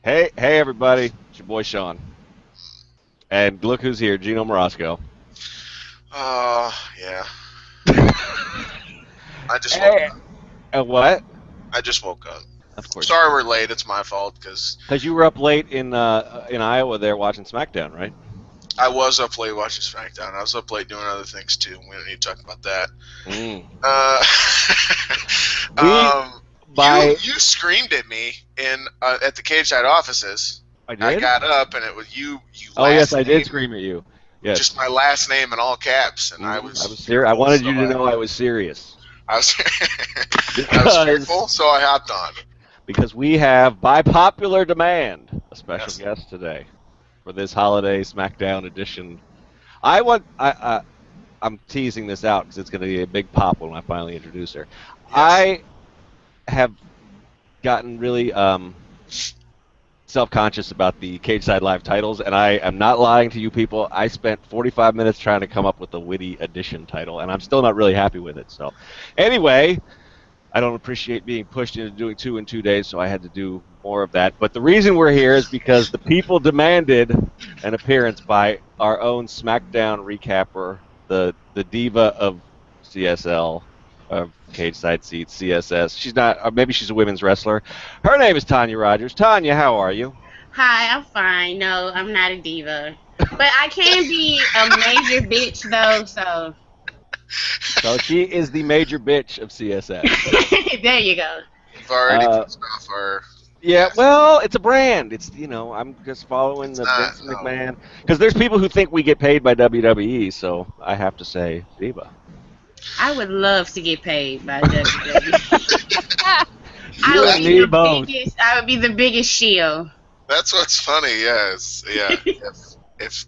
Hey, everybody! It's your boy Sean, and look who's here, Gino Morosco. Yeah. I just woke Hey, up. what? I just woke up. Of course, Sorry we're late. It's my fault because because you were up late in Iowa there watching SmackDown, right? I was up late watching SmackDown. I was up late doing other things too. We don't need to talk about that. Uh, you screamed at me in at the Cageside offices. I I did. got up and it was you. Oh yes, I did name, scream at you. Yes, just my last name in all caps, and I was. I was serious. I wanted you to know I was serious. I was fearful, so I hopped on. Because we have, by popular demand, a special guest today for this holiday SmackDown edition. I'm teasing this out because it's going to be a big pop when I finally introduce her. Yes. I have gotten really self-conscious about the Cageside Live titles, and I am not lying to you people. I spent 45 minutes trying to come up with a witty edition title, and I'm still not really happy with it. So, anyway, I don't appreciate being pushed into doing 2 in 2 days, so I had to do more of that. But the reason we're here is because the people demanded an appearance by our own SmackDown recapper, the diva of CSL, of Cageside Seats, CSS. She's not, or maybe she's a women's wrestler. Her name is Tonya Rodgers. Tonya, how are you? Hi, I'm fine. No, I'm not a diva. But I can be a major bitch, though, so. So she is the major bitch of CSS. There you go. You've already pissed off our... Yeah, well, it's a brand. It's, I'm just following the Vince McMahon. Because there's people who think we get paid by WWE, so I have to say diva. I would love to get paid by WWE. I would be the biggest shield. That's what's funny, yes. Yeah. if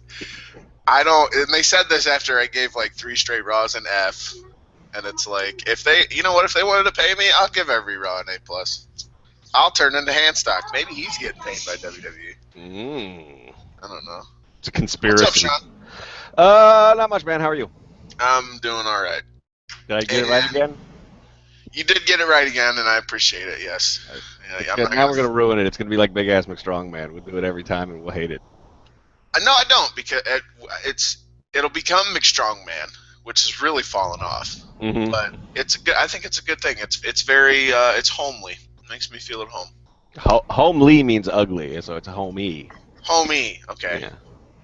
I don't, and they said this after I gave like 3 straight Raws an F, and it's like, if they wanted to pay me, I'll give every Raw an A+. I'll turn into Handstock. Maybe he's getting paid by WWE. I don't know. It's a conspiracy. What's up, Sean? Not much, man. How are you? I'm doing all right. Did I get it right again? You did get it right again, and I appreciate it, yes. Now we're going to ruin it. It's going to be like Big Ass McStrongman. We'll do it every time, and we'll hate it. No, I don't, because it'll become McStrongman, which has really fallen off. Mm-hmm. But I think it's a good thing. It's very it's homely. It makes me feel at home. Homely means ugly, so it's a homey. Homey, okay. Yeah.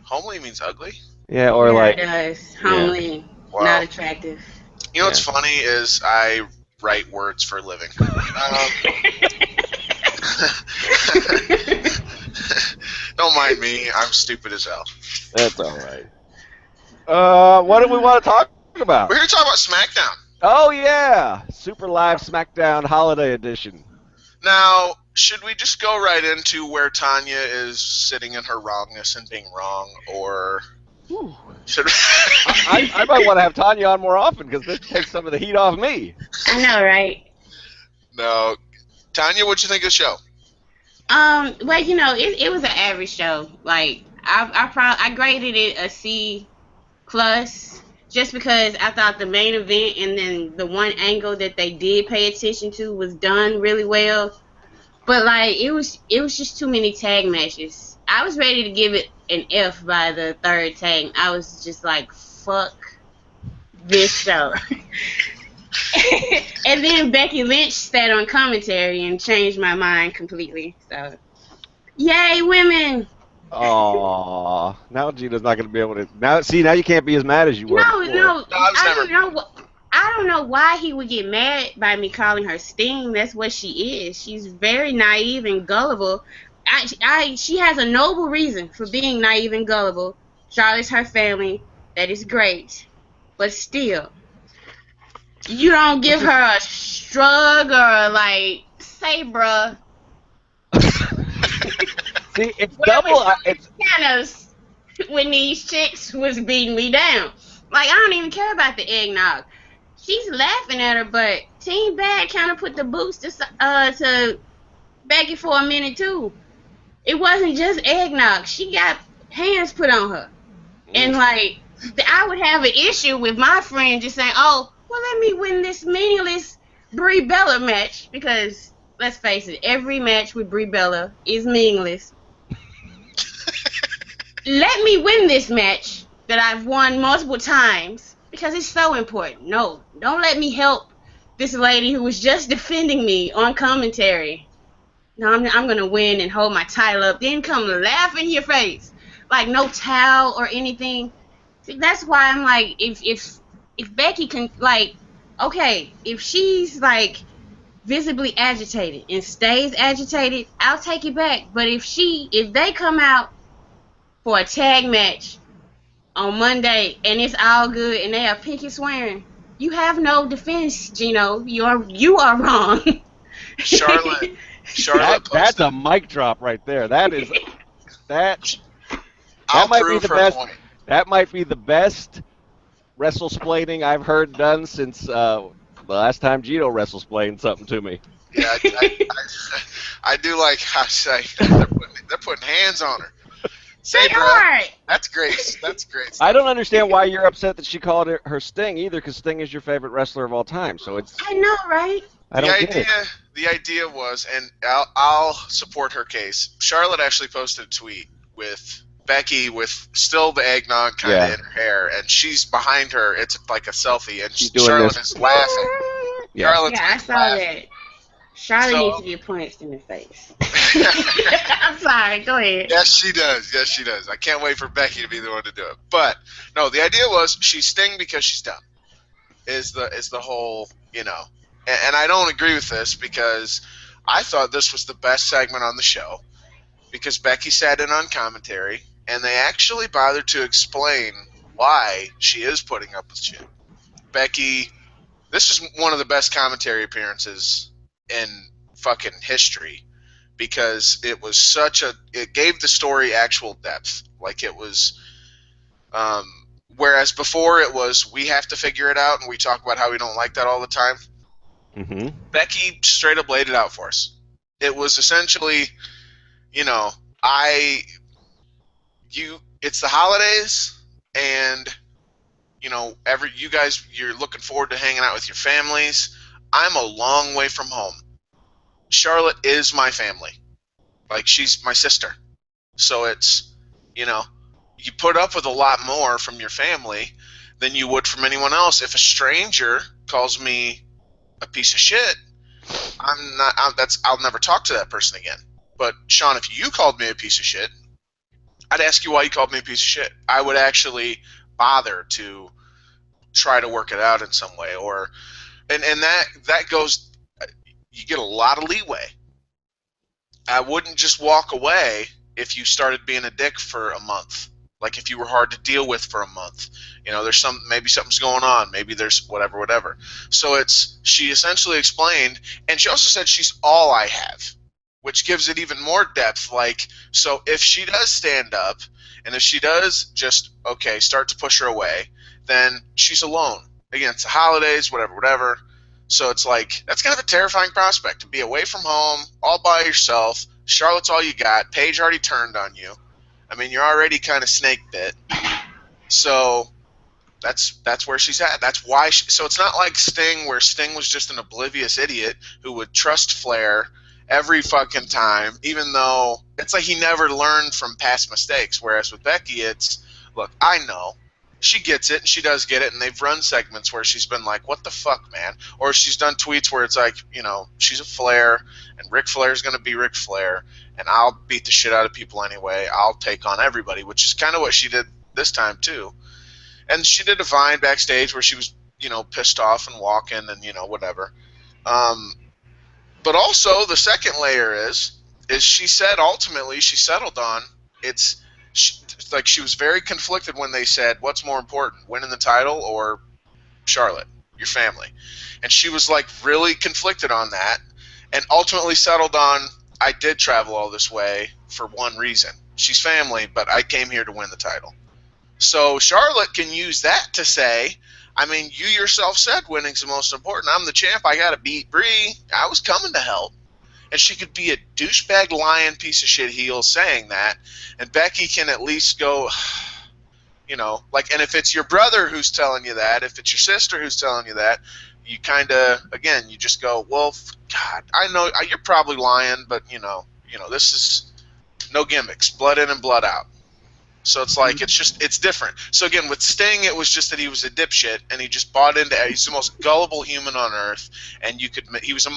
Homely means ugly? Yeah, or like... It does. Homely, not attractive. You know what's funny is I write words for a living. Don't mind me. I'm stupid as hell. That's all right. What do we want to talk about? We're here to talk about SmackDown. Oh, yeah. Super Live SmackDown Holiday Edition. Now, should we just go right into where Tonya is sitting in her wrongness and being wrong, or should we... I might want to have Tonya on more often because this takes some of the heat off me. I know, right? No. Tonya, what'd you think of the show? Well, it was an average show. Like, I graded it a C+, just because I thought the main event and then the one angle that they did pay attention to was done really well. But like, it was just too many tag matches. I was ready to give it an F by the 3rd tag. I was just like, fuck this show. And then Becky Lynch sat on commentary and changed my mind completely. So, yay, women! Aww. Now Gina's not going to be able to... Now you can't be as mad as you were before. No, I don't know why he would get mad by me calling her Sting. That's what she is. She's very naive and gullible. She has a noble reason for being naive and gullible. Charlotte's her family. That is great. But still, you don't give her a shrug or like, say, bruh. See, it's double. It's kind of when these chicks was beating me down. Like, I don't even care about the eggnog. She's laughing at her, but Team Bad kind of put the boost to Becky for a minute too. It wasn't just eggnog. She got hands put on her, and like, I would have an issue with my friend just saying, "Oh, well, let me win this meaningless Brie Bella match," because let's face it, every match with Brie Bella is meaningless. Let me win this match that I've won multiple times because it's so important. No, don't let me help this lady who was just defending me on commentary. No, I'm gonna win and hold my title up, then come laugh in your face like no towel or anything. See, that's why I'm like, if Becky can, like, okay, if she's like visibly agitated and stays agitated, I'll take it back. But if they come out for a tag match on Monday and it's all good and they are pinky swearing, you have no defense, Geno. You are wrong. Charlotte That's a mic drop right there. That is that. I'll might prove be the her best. point. That might be the best wrestle-splaining I've heard done since the last time Geno wrestle-splained something to me. Yeah, I do like how they're putting hands on her. Say, bro, that's great. That's great stuff. I don't understand why you're upset that she called it her Sting either, because Sting is your favorite wrestler of all time. So it's. I know, right? I don't get it. The idea was, and I'll support her case. Charlotte actually posted a tweet with Becky with still the eggnog kind of in her hair, and she's behind her. It's like a selfie, and Charlotte is laughing. Yeah, I saw that. Charlotte needs to get punched in the face. I'm sorry. Go ahead. Yes, she does. Yes, she does. I can't wait for Becky to be the one to do it. But no, the idea was she's Sting because she's dumb. Is the whole, you know? And I don't agree with this because I thought this was the best segment on the show because Becky sat in on commentary and they actually bothered to explain why she is putting up with shit. Becky, this is one of the best commentary appearances in fucking history because it was it gave the story actual depth. Like it was, whereas before it was, we have to figure it out and we talk about how we don't like that all the time. Mm-hmm. Becky straight up laid it out for us. It was essentially, you know, it's the holidays and, you know, you guys, you're looking forward to hanging out with your families. I'm a long way from home. Charlotte is my family. Like, she's my sister. So it's, you know, you put up with a lot more from your family than you would from anyone else. If a stranger calls me a piece of shit, I'll never talk to that person again. But, Sean, if you called me a piece of shit, I'd ask you why you called me a piece of shit. I would actually bother to try to work it out in some way. And that goes, you get a lot of leeway. I wouldn't just walk away if you started being a dick for a month. Like if you were hard to deal with for a month. You know, maybe something's going on. Maybe there's whatever. So she essentially explained, and she also said she's all I have, which gives it even more depth. Like, so if she does stand up, and if she does just, start to push her away, then she's alone. Again, it's the holidays, whatever. So it's like, that's kind of a terrifying prospect, to be away from home, all by yourself. Charlotte's all you got. Paige already turned on you. I mean, you're already kind of snake bit. So that's where she's at. That's why. So it's not like Sting, where Sting was just an oblivious idiot who would trust Flair every fucking time, even though it's like he never learned from past mistakes. Whereas with Becky, it's, look, I know. She gets it, and she does get it, and they've run segments where she's been like, what the fuck, man? Or she's done tweets where it's like, you know, she's a Flair, and Ric Flair's going to be Ric Flair, and I'll beat the shit out of people anyway. I'll take on everybody, which is kind of what she did this time, too. And she did a Vine backstage where she was, you know, pissed off and walking and, you know, whatever. But also, the second layer is she said ultimately she settled on, she was very conflicted when they said, what's more important, winning the title or Charlotte, your family? And she was like really conflicted on that and ultimately settled on, I did travel all this way for one reason. She's family, but I came here to win the title. So Charlotte can use that to say, I mean, you yourself said winning's the most important. I'm the champ. I got to beat Brie. I was coming to help. And she could be a douchebag, lying piece of shit heel saying that, and Becky can at least go, like, and if it's your brother who's telling you that, if it's your sister who's telling you that, you kind of, again, you just go, well, God, I know you're probably lying, but this is no gimmicks, blood in and blood out. So it's like, it's different. So again, with Sting, it was just that he was a dipshit and he just bought into it. He's the most gullible human on earth, and he was a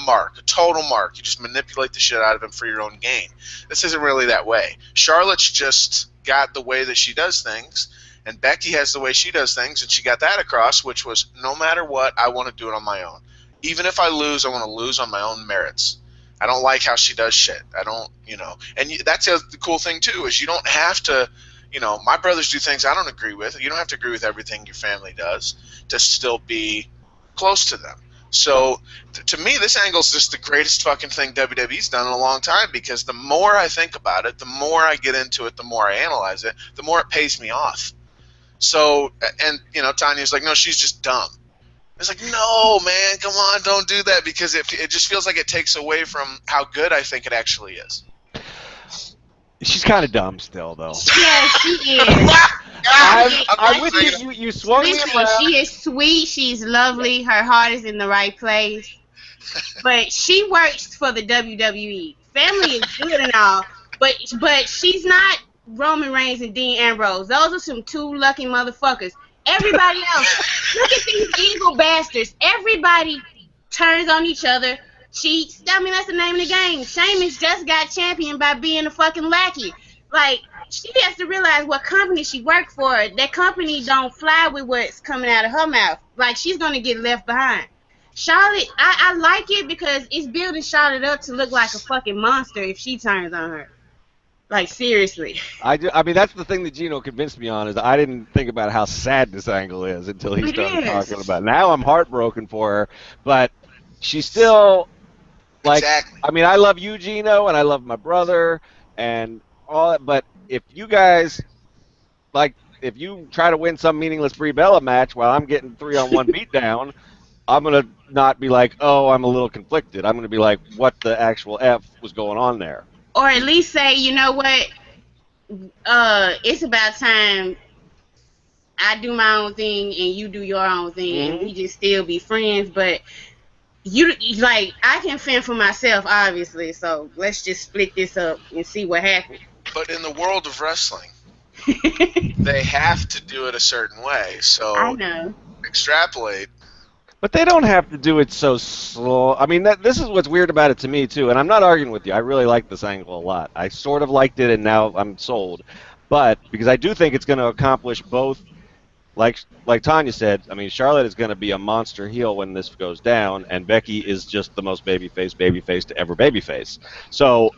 total mark. You just manipulate the shit out of him for your own gain. This isn't really that way. Charlotte's just got the way that she does things, and Becky has the way she does things, and she got that across, which was, no matter what, I want to do it on my own. Even if I lose, I want to lose on my own merits. I don't like how she does shit. I don't, and that's the cool thing too, is you don't have to. My brothers do things I don't agree with. You don't have to agree with everything your family does to still be close to them. So, to me, this angle is just the greatest fucking thing WWE's done in a long time, because the more I think about it, the more I get into it, the more I analyze it, the more it pays me off. So, and, Tanya's like, no, she's just dumb. It's like, no, man, come on, don't do that, because it just feels like it takes away from how good I think it actually is. She's kind of dumb still, though. Yeah, she is. I'm with you. You swung me around. She is sweet. She's lovely. Her heart is in the right place. But she works for the WWE. Family is good and all, but she's not Roman Reigns and Dean Ambrose. Those are some two lucky motherfuckers. Everybody else, look at these evil bastards. Everybody turns on each other. Cheats. I mean, that's the name of the game. Sheamus just got champion by being a fucking lackey. Like, she has to realize what company she worked for. That company don't fly with what's coming out of her mouth. Like, she's going to get left behind. Charlotte, I like it because it's building Charlotte up to look like a fucking monster if she turns on her. Like, seriously. I mean, that's the thing that Geno convinced me on, is I didn't think about how sad this angle is until he started talking about it. Now I'm heartbroken for her, but she's still... Like, exactly. I mean, I love you, Geno, and I love my brother, and all that, but if you guys, like, if you try to win some meaningless Brie Bella match while I'm getting 3-on-1 beatdown, I'm going to not be like, oh, I'm a little conflicted. I'm going to be like, what the actual F was going on there? Or at least say, you know what, it's about time I do my own thing and you do your own thing, and we just still be friends, but... I can fend for myself, obviously, so let's just split this up and see what happens. But in the world of wrestling, they have to do it a certain way, so I know. Extrapolate. But they don't have to do it so slow. I mean, this is what's weird about it to me, too, and I'm not arguing with you. I really like this angle a lot. I sort of liked it, and now I'm sold. But, because I do think it's going to accomplish both. Like Tonya said, I mean, Charlotte is going to be a monster heel when this goes down, and Becky is just the most babyface to ever babyface. So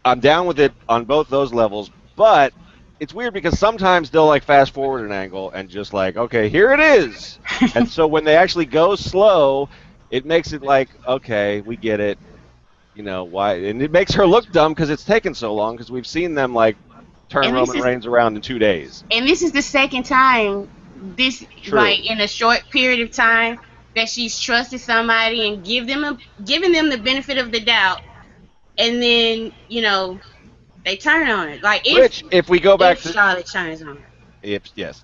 I'm down with it on both those levels, but it's weird because sometimes they'll fast forward an angle and just okay, here it is. And so when they actually go slow, it makes it okay, we get it. Why? And it makes her look dumb because it's taken so long, because we've seen them turn Roman Reigns around in 2 days. And this is the second time in a short period of time that she's trusted somebody and giving them the benefit of the doubt, and then they turn on it. If we go back to Charlotte turns on her. Yes,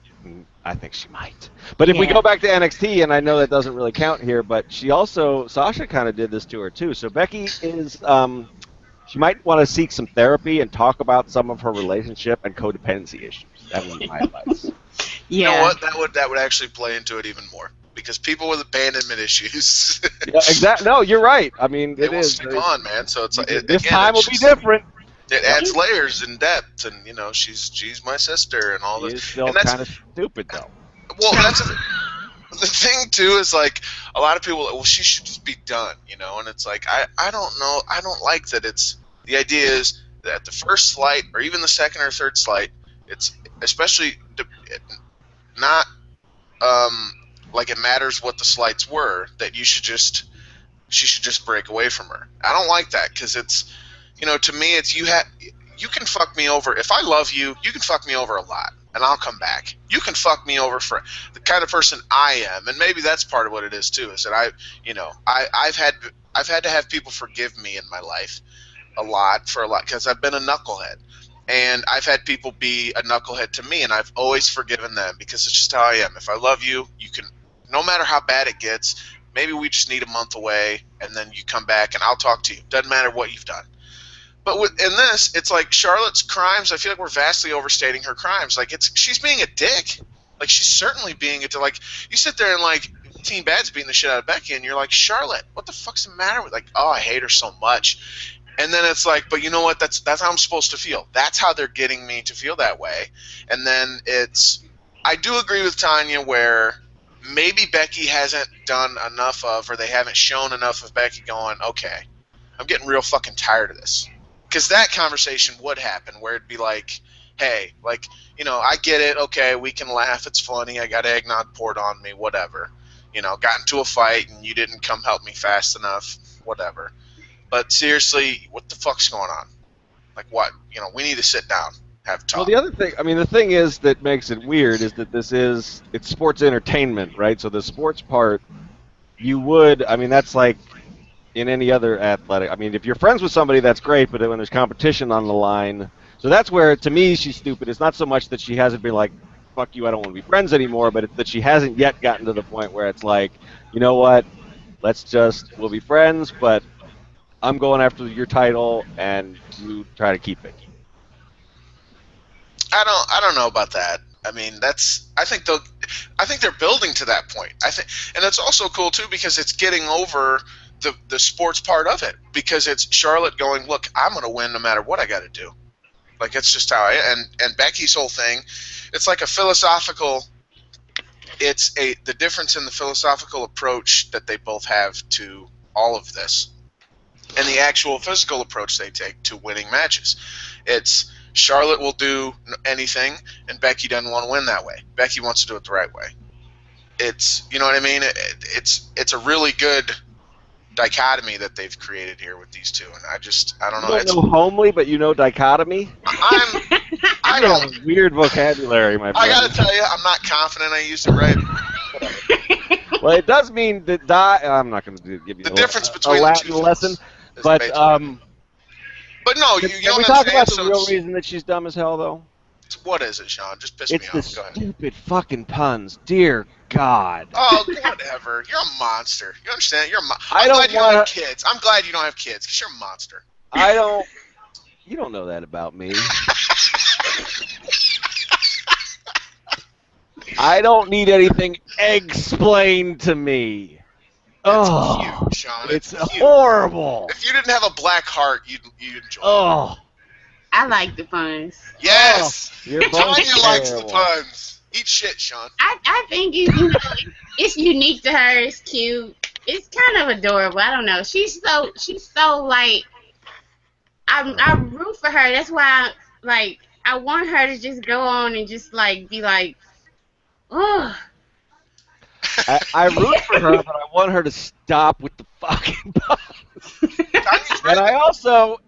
I think she might. But if we go back to NXT, and I know that doesn't really count here, but Sasha kind of did this to her too. So Becky is she might want to seek some therapy and talk about some of her relationship and codependency issues. That would be my advice. Yeah. You know what? That would actually play into it even more, because people with abandonment issues. Yeah, exactly. No, you're right. I mean, it will stick on, man. So it's this time will be different. It adds layers and depth, and she's my sister and all this. She's still kind of stupid though. Well, that's the thing too. Is a lot of people. Well, she should just be done, And it's I don't know. I don't like that. The idea is that the first slight, or even the second or third slight, it's especially not it matters what the slights were, that she should just break away from her. I don't like that, because it's to me it's you can fuck me over. If I love you, you can fuck me over a lot and I'll come back. You can fuck me over for the kind of person I am, and maybe that's part of what it is too. Is that I've had to have people forgive me in my life a lot because I've been a knucklehead. And I've had people be a knucklehead to me, and I've always forgiven them because it's just how I am. If I love you, you can, no matter how bad it gets, maybe we just need a month away, and then you come back, and I'll talk to you. Doesn't matter what you've done. But in this, it's like Charlotte's crimes, I feel like we're vastly overstating her crimes. Like, she's being a dick. Like, she's certainly being a dick. Like, you sit there and, like, Team Bad's beating the shit out of Becky, and you're like, Charlotte, what the fuck's the matter with, like, oh, I hate her so much. And then it's like, but you know what? That's how I'm supposed to feel. That's how they're getting me to feel that way. And then I do agree with Tonya where maybe Becky hasn't done enough of, or they haven't shown enough of Becky going, okay, I'm getting real fucking tired of this. Because that conversation would happen where it'd be like, hey, like, you know, I get it. Okay, we can laugh. It's funny. I got eggnog poured on me. Whatever. You know, got into a fight and you didn't come help me fast enough. Whatever. But seriously, what the fuck's going on? Like, what? You know, we need to sit down, have a talk. Well, the other thing, I mean, the thing is that makes it weird is that it's sports entertainment, right? So the sports part, that's like in any other athletic. I mean, if you're friends with somebody, that's great, but when there's competition on the line, so that's where, to me, she's stupid. It's not so much that she hasn't been like, fuck you, I don't want to be friends anymore, but it's that she hasn't yet gotten to the point where it's like, you know what, we'll be friends, but I'm going after your title, and you try to keep it. I don't know about that. I mean, I think they're building to that point. And it's also cool too because it's getting over the sports part of it, because it's Charlotte going, look, I'm going to win no matter what I got to do. Like, it's just how and Becky's whole thing, it's like a philosophical, the difference in the philosophical approach that they both have to all of this and the actual physical approach they take to winning matches. It's Charlotte will do anything, and Becky doesn't want to win that way. Becky wants to do it the right way. It's, you know what I mean? It's a really good dichotomy that they've created here with these two, and I don't know. You don't know homely, but you know dichotomy? I don't have weird vocabulary, my friend. I gotta tell you, I'm not confident I used it right. Well, it does mean that I'm not going to give you the difference between a Latin the two lesson, but no, you can don't we talk about understand, the real reason that she's dumb as hell, though? What is it, Sean? Just piss me off. It's Go the ahead. stupid fucking puns. Dear God. Oh, whatever. You're a monster. You understand? You're a monster. I'm glad you don't have kids. I'm glad you don't have kids, because you're a monster. You don't know that about me. I don't need anything explained to me. It's cute, Sean. It's horrible. If you didn't have a black heart, you'd enjoy it. I like the puns. Yes! You're both Tonya likes the terrible. puns. Eat shit, Sean. I think it's unique to her. It's cute. It's kind of adorable. I don't know. She's so like, I root for her. That's why I want her to just go on and just like be like, oh. I root for her, but I want her to stop with the fucking puns. And I also,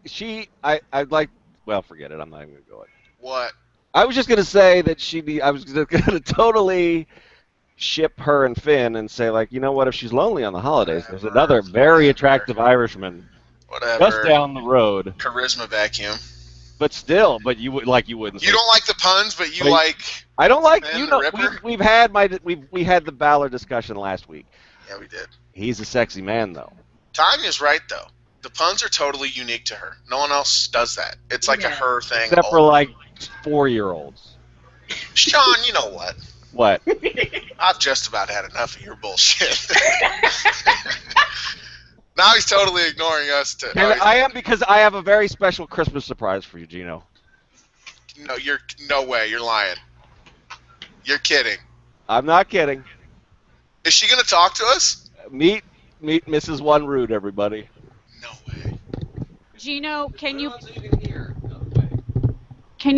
I'd like, well, forget it. I'm not even going to go it. What? I was just going to say that I was going to totally ship her and Finn and say, like, you know what, if she's lonely on the holidays, there's another very attractive Irishman just down the road. Charisma vacuum. But still, you wouldn't. You don't like the puns, but you like. I don't like. Finn You the know, Ripper? we had the Balor discussion last week. Yeah, we did. He's a sexy man, though. Tanya's right, though. The puns are totally unique to her. No one else does that. It's like a her thing. Except for like 4-year-olds. Sean, you know what? What? I've just about had enough of your bullshit. Now he's totally ignoring us. I am, because I have a very special Christmas surprise for you, Gino. No way. You're lying. You're kidding. I'm not kidding. Is she gonna talk to us? Meet Mrs. One Rude, everybody. No way. Gino, can you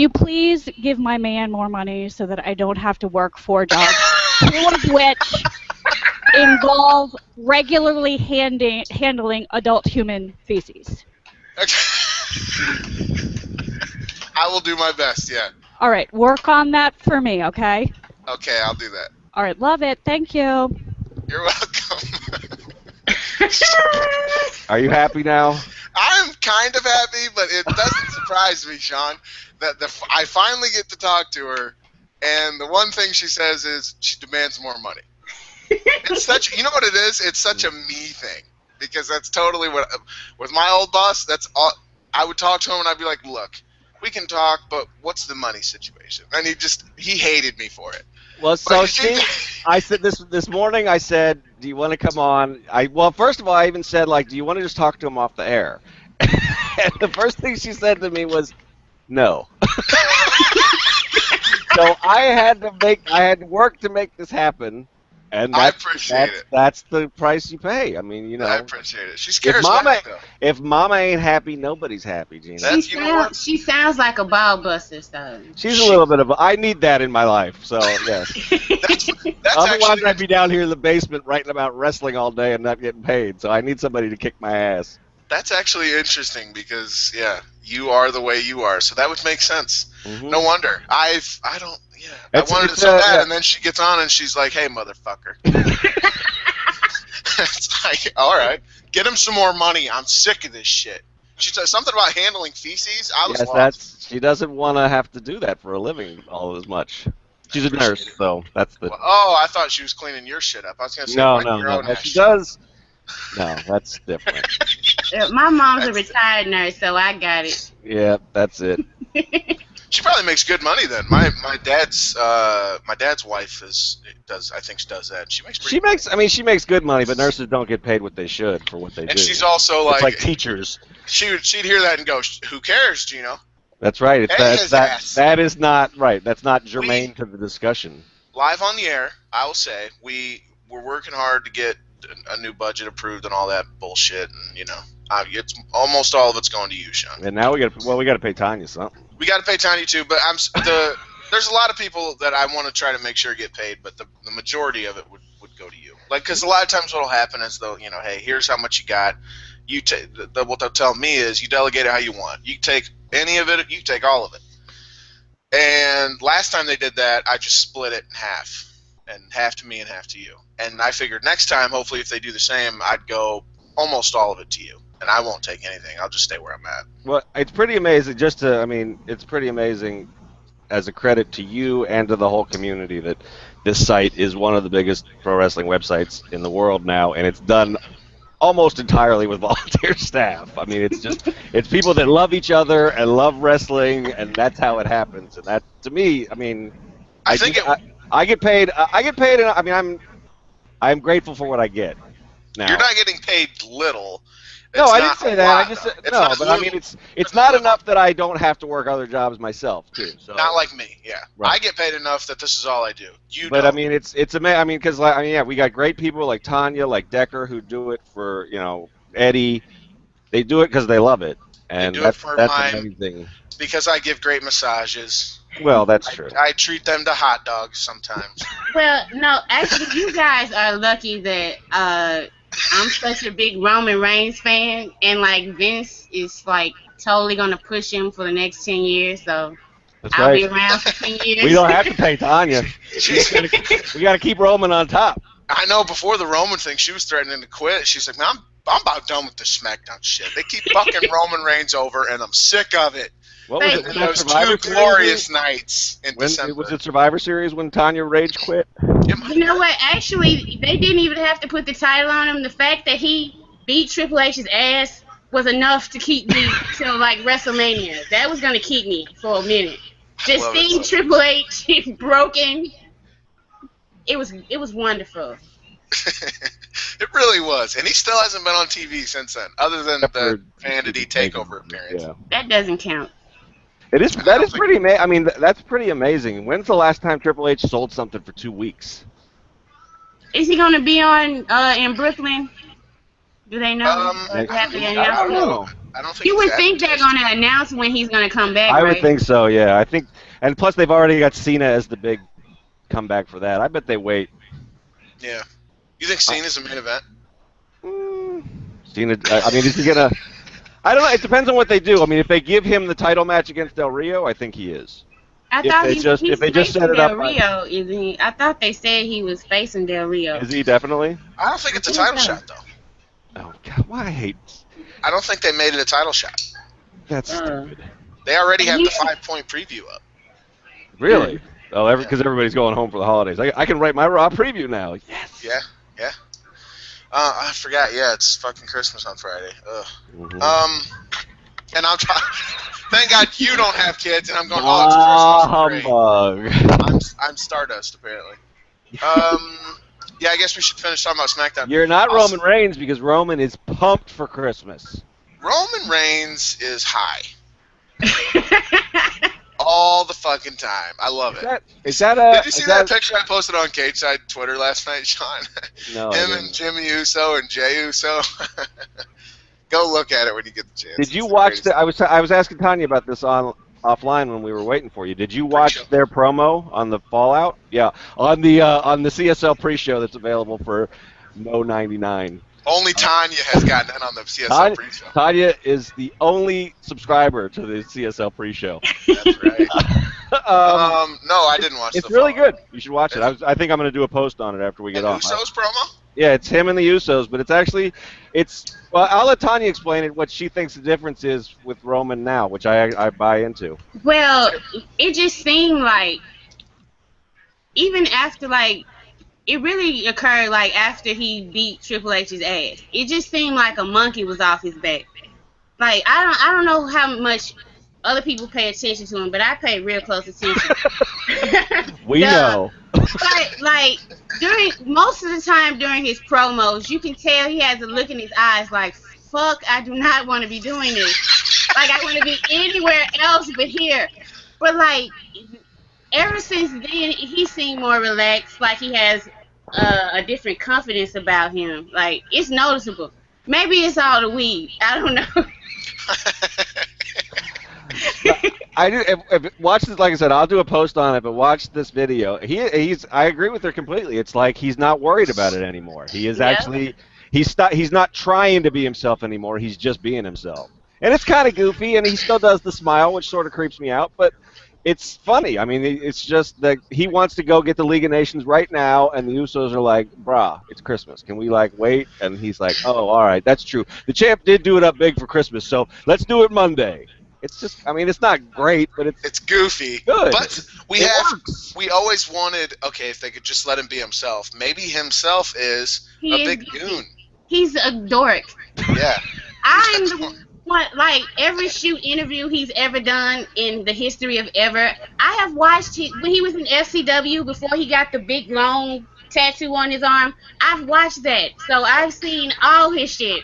please give my man more money so that I don't have to work 4 jobs, 2 of which involve regularly handling adult human feces? Okay. I will do my best, yeah. All right, work on that for me, okay? Okay, I'll do that. All right, love it. Thank you. You're welcome. Are you happy now? I'm kind of happy, but it doesn't surprise me, Sean, that I finally get to talk to her, and the one thing she says is she demands more money. It's such, you know what it is? It's such a me thing, because that's totally what, with my old boss, that's all, I would talk to him and I'd be like, look, we can talk, but what's the money situation? And he hated me for it. Well, so I said this morning. I said, "Do you want to come on?" Well, first of all, I even said, like, "Do you want to just talk to him off the air?" And the first thing she said to me was, "No." So I had to work to make this happen, and I appreciate it. That's the price you pay. I mean, you know. I appreciate it. She's charismatic, though. If Mama ain't happy, nobody's happy, Gina. She sounds like a ball buster, so. She's a little bit of I need that in my life, so yes. That's Otherwise, actually, I'd be down here in the basement writing about wrestling all day and not getting paid. So I need somebody to kick my ass. that's actually interesting because, yeah, you are the way you are, so that would make sense. Mm-hmm. No wonder. I wanted it so bad, and then she gets on and she's like, hey, motherfucker. It's like, all right, get him some more money. I'm sick of this shit. She said something about handling feces. I was lost. She doesn't want to have to do that for a living all as much. She's a nurse, so that's the. Oh, I thought she was cleaning your shit up. I was gonna say no. She does. No, that's different. My mom's a retired nurse, so I got it. Yeah, that's it. She probably makes good money then. My dad's wife does that. She makes good money, but nurses don't get paid what they should for what they do. And she's also it's like teachers. She'd hear that and go, "Who cares, Gino?" That's right. That is not right. That's not germane to the discussion. Live on the air, I will say we're working hard to get a new budget approved and all that bullshit, and it's almost all of it's going to you, Sean. And now we got to pay Tonya something. We got to pay Tonya too, but there's a lot of people that I want to try to make sure get paid, but the majority of it would go to you. Like, because a lot of times what'll happen is hey, here's how much you got. You what they'll tell me is you delegate it how you want. You take any of it, you take all of it. And last time they did that, I just split it in half, and half to me and half to you. And I figured next time, hopefully, if they do the same, I'd go almost all of it to you, and I won't take anything. I'll just stay where I'm at. Well, it's pretty amazing. It's pretty amazing as a credit to you and to the whole community that this site is one of the biggest pro wrestling websites in the world now, and it's done almost entirely with volunteer staff. I mean, it's people that love each other and love wrestling, and that's how it happens. And that, to me, I mean, I get paid. And I'm grateful for what I get. Now, you're not getting paid little. No, I didn't say that. I just said no, but I mean, it's not enough that I don't have to work other jobs myself too. So. Not like me, yeah. Right. I get paid enough that this is all I do. But I mean, it's amazing. I mean, because we got great people like Tonya, like Decker, who do it for Eddie. They do it because they love it, and that's amazing. Because I give great massages. Well, that's true. I treat them to hot dogs sometimes. Well, no, actually, you guys are lucky that I'm such a big Roman Reigns fan, and like Vince is like totally gonna push him for the next 10 years. So I'll be around for 10 years. We don't have to pay Tonya. We got to keep Roman on top. I know. Before the Roman thing, she was threatening to quit. She's like, "Man, I'm about done with the SmackDown shit. They keep fucking Roman Reigns over, and I'm sick of it." What was it? And those two glorious nights in December. Was it Survivor Series when Tonya Rage quit? You know what? Actually, they didn't even have to put the title on him. The fact that he beat Triple H's ass was enough to keep me till like WrestleMania. That was gonna keep me for a minute. Just seeing Triple H broken, it was wonderful. It really was, and he still hasn't been on TV since then, other than the Vanity Takeover appearance. Yeah. That doesn't count. That is pretty amazing. I mean, that's pretty amazing. When's the last time Triple H sold something for 2 weeks? Is he going to be on in Brooklyn? Do they know? I don't know. I don't think. You would think they're going to announce when he's going to come back. I would think so. Yeah, I think, and plus they've already got Cena as the big comeback for that. I bet they wait. Yeah. You think Cena's a main event? Cena. I mean, is he gonna? I don't know. It depends on what they do. I mean, if they give him the title match against Del Rio, I think he is. I thought if they just set it up. Del Rio, isn't he? I thought they said he was facing Del Rio. Is he definitely? I don't think it's a title shot though. Oh God, why I hate. I don't think they made it a title shot. That's stupid. They already have the 5-point preview up. Really? Oh, because everybody's going home for the holidays. I can write my Raw preview now. Yes. Yeah. I forgot. Yeah, it's fucking Christmas on Friday. Ugh. And I'm trying. Thank God you don't have kids, and I'm going. Oh, it's Christmas. Humbug. I'm Stardust apparently. Yeah, I guess we should finish talking about SmackDown. You're not Roman Reigns because Roman is pumped for Christmas. Roman Reigns is high. All the fucking time. I love it. Is that a? Did you see that picture I posted on Cageside Twitter last night, Sean? No. Him and Jimmy Uso and Jey Uso. Go look at it when you get the chance. Did you watch the? I was asking Tonya about this offline when we were waiting for you. Did you watch their promo on the Fallout? Yeah, on the CSL pre-show that's available for no $99. Only Tonya has gotten in on the CSL pre-show. Tonya is the only subscriber to the CSL pre-show. That's right. No, I didn't watch it. It's really good. You should watch it. I think I'm going to do a post on it after we get off. Usos promo? Yeah, it's him and the Usos, but well, I'll let Tonya explain it, what she thinks the difference is with Roman now, which I buy into. Well, it just seemed like, even after, like, it really occurred, like, after he beat Triple H's ass. It just seemed like a monkey was off his back. Like, I don't know how much other people pay attention to him, but I pay real close attention. We know. But, like, most of the time during his promos, you can tell he has a look in his eyes like, fuck, I do not want to be doing this. Like, I want to be anywhere else but here. But, like, ever since then, he seemed more relaxed, like he has a different confidence about him. Like, it's noticeable. Maybe it's all the weed. I don't know. I do. If watch this, like I said, I'll do a post on it. But watch this video. I agree with her completely. It's like he's not worried about it anymore. He is actually. He's not trying to be himself anymore. He's just being himself. And it's kind of goofy, and he still does the smile, which sort of creeps me out. But it's funny. I mean, it's just that he wants to go get the League of Nations right now, and the Usos are like, brah, it's Christmas. Can we, like, wait? And he's like, oh, all right, that's true. The champ did do it up big for Christmas, so let's do it Monday. It's just, I mean, it's not great, but it's goofy. Good. But we always wanted, okay, if they could just let him be himself. Maybe himself is a big goon. He's a dork. Yeah. I'm the one, like, every shoot interview he's ever done in the history of ever. I have watched when he was in FCW before he got the big long tattoo on his arm. I've watched that, so I've seen all his shit.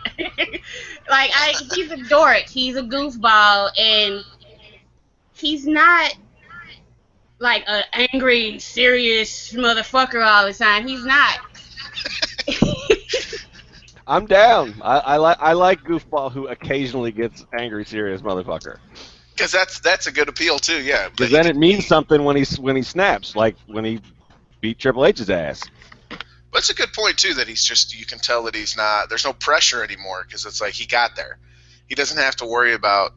Like, he's a dork. He's a goofball, and he's not like an angry, serious motherfucker all the time. He's not. I'm down. I like goofball who occasionally gets angry, serious motherfucker. Because that's a good appeal too, yeah. Because then it means something when he snaps, like when he beat Triple H's ass. But it's a good point too that he's just, you can tell that he's not. There's no pressure anymore because it's like he got there. He doesn't have to worry about,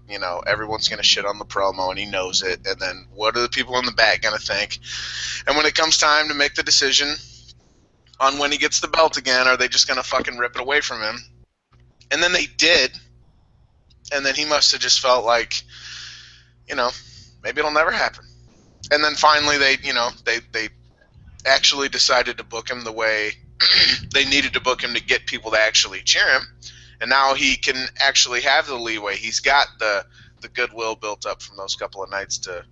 everyone's gonna shit on the promo and he knows it. And then what are the people in the back gonna think? And when it comes time to make the decision on when he gets the belt again, are they just going to fucking rip it away from him? And then they did. And then he must have just felt like, maybe it'll never happen. And then finally they actually decided to book him the way they needed to book him to get people to actually cheer him. And now he can actually have the leeway. He's got the goodwill built up from those couple of nights to,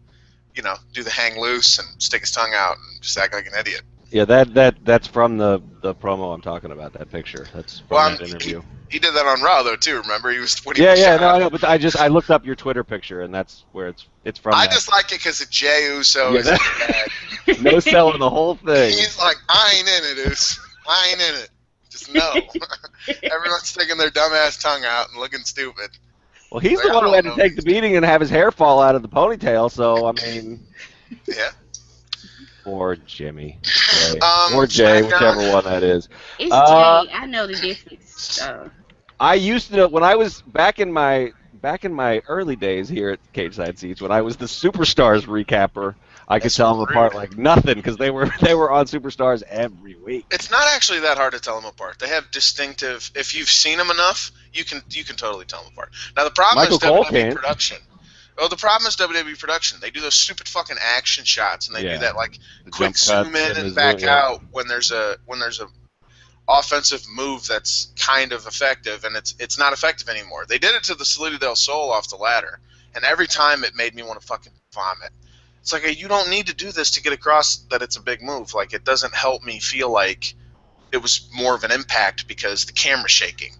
do the hang loose and stick his tongue out and just act like an idiot. Yeah, that's from the promo I'm talking about. That picture. That's from that interview. He did that on Raw though too. Remember, he was. No, I know, but I looked up your Twitter picture, and that's where it's from. I just like it because of Jey Uso. Yeah, is bad. No selling the whole thing. He's like, I ain't in it, Uso. I ain't in it. Just no. Everyone's sticking their dumbass tongue out and looking stupid. Well, he's the one who had to take the beating and have his hair fall out of the ponytail. So I mean. Yeah. Or Jimmy. Or Jay, whichever one that is. It's Jay. I know the difference. So. I used to know, when I was back in my back in my early days here at Cageside Seats, when I was the Superstars recapper, I could That's tell them apart rude. like nothing because they were on Superstars every week. It's not actually that hard to tell them apart. They have distinctive. If you've seen them enough, you can totally tell them apart. Now the problem Michael is Cole WWE can't. production. Oh, the problem is WWE production. They do those stupid fucking action shots, and they do that like The quick jump zoom cuts in and and the back zoom, yeah. out when there's a offensive move that's kind of effective, and it's not effective anymore. They did it to the Salida del Sol off the ladder, and every time it made me want to fucking vomit. It's like, you don't need to do this to get across that it's a big move. Like, it doesn't help me feel like it was more of an impact because the camera's shaking.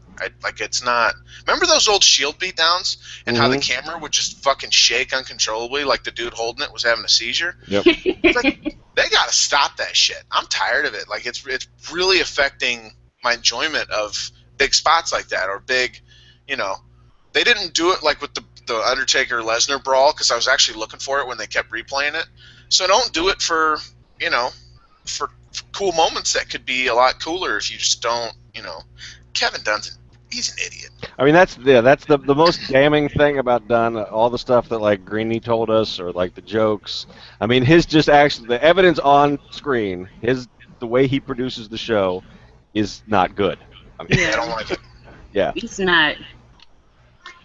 Like, it's not. Remember those old Shield beatdowns and how the camera would just fucking shake uncontrollably, like the dude holding it was having a seizure? Yep. It's like, they gotta stop that shit. I'm tired of it. Like, it's really affecting my enjoyment of big spots like that, or big, they didn't do it like with the Undertaker Lesnar brawl, because I was actually looking for it when they kept replaying it. So don't do it for for cool moments that could be a lot cooler if you just don't. Kevin Dunn's he's an idiot. I mean, that's the most damning thing about Dunn. All the stuff that like Greeny told us, or like the jokes. I mean, his just actually the evidence on screen, the way he produces the show, is not good. I mean, I don't like it. Yeah. It's not.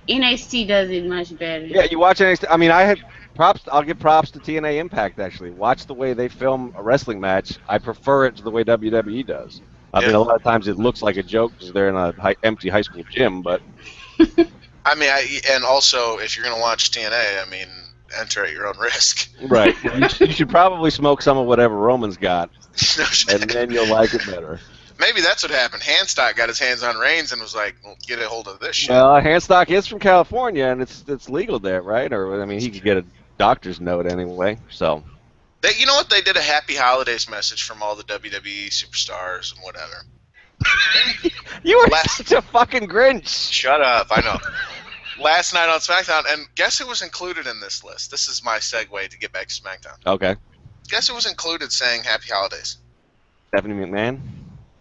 NXT does it much better. Yeah, you watch NXT. I mean, I'll give props to TNA Impact, actually. Watch the way they film a wrestling match. I prefer it to the way WWE does. I mean, a lot of times it looks like a joke because they're in a empty high school gym, but... I mean, and also, if you're going to watch TNA, I mean, enter at your own risk. Right. You should probably smoke some of whatever Roman's got, and then you'll like it better. Maybe that's what happened. Handstock got his hands on Reigns and was like, well, get a hold of this shit. Well, Handstock is from California, and it's legal there, right? Or, I mean, he could get a doctor's note anyway, so... You know what? They did a Happy Holidays message from all the WWE superstars and whatever. You were such a fucking Grinch. Shut up. I know. Last night on SmackDown, and guess who was included in this list? This is my segue to get back to SmackDown. Okay. Guess who was included saying Happy Holidays? Stephanie McMahon?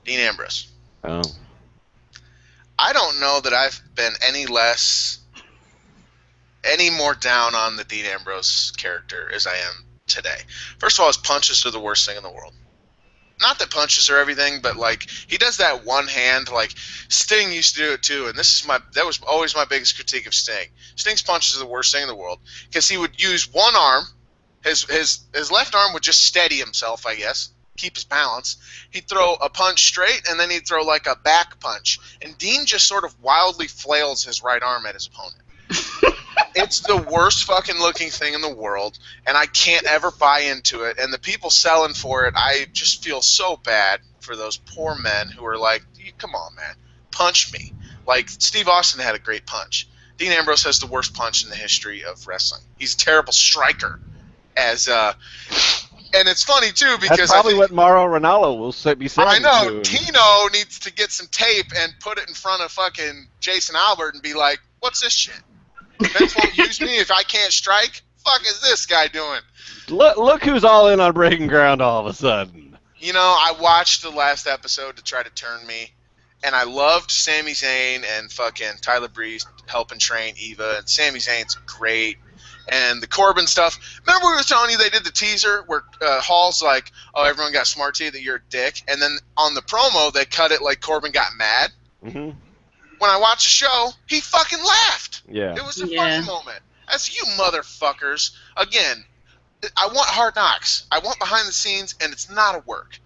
Dean Ambrose. Oh. I don't know that I've been any more down on the Dean Ambrose character as I am today. First of all, his punches are the worst thing in the world. Not that punches are everything, but like he does that one hand. Like Sting used to do it too, and that was always my biggest critique of Sting. Sting's punches are the worst thing in the world because he would use one arm, his left arm would just steady himself, I guess, keep his balance. He'd throw a punch straight, and then he'd throw like a back punch. And Dean just sort of wildly flails his right arm at his opponent. It's the worst fucking looking thing in the world, and I can't ever buy into it. And the people selling for it, I just feel so bad for those poor men who are like, come on, man, punch me. Like, Steve Austin had a great punch. Dean Ambrose has the worst punch in the history of wrestling. He's a terrible striker. And it's funny, too, because that's probably what Mauro Ranallo will be saying. I know. soon. Tino needs to get some tape and put it in front of fucking Jason Albert and be like, what's this shit? Vince won't use me if I can't strike? Fuck is this guy doing? Look who's all in on Breaking Ground all of a sudden. I watched the last episode to try to turn me, and I loved Sami Zayn and fucking Tyler Breeze helping train Eva, and Sami Zayn's great. And the Corbin stuff. Remember we were telling you they did the teaser where Hall's like, oh, everyone got smart to you that you're a dick. And then on the promo, they cut it like Corbin got mad. Mm-hmm. When I watched the show, he fucking laughed. Yeah. It was a funny moment. That's you motherfuckers. Again, I want Hard Knocks. I want behind the scenes, and it's not a work.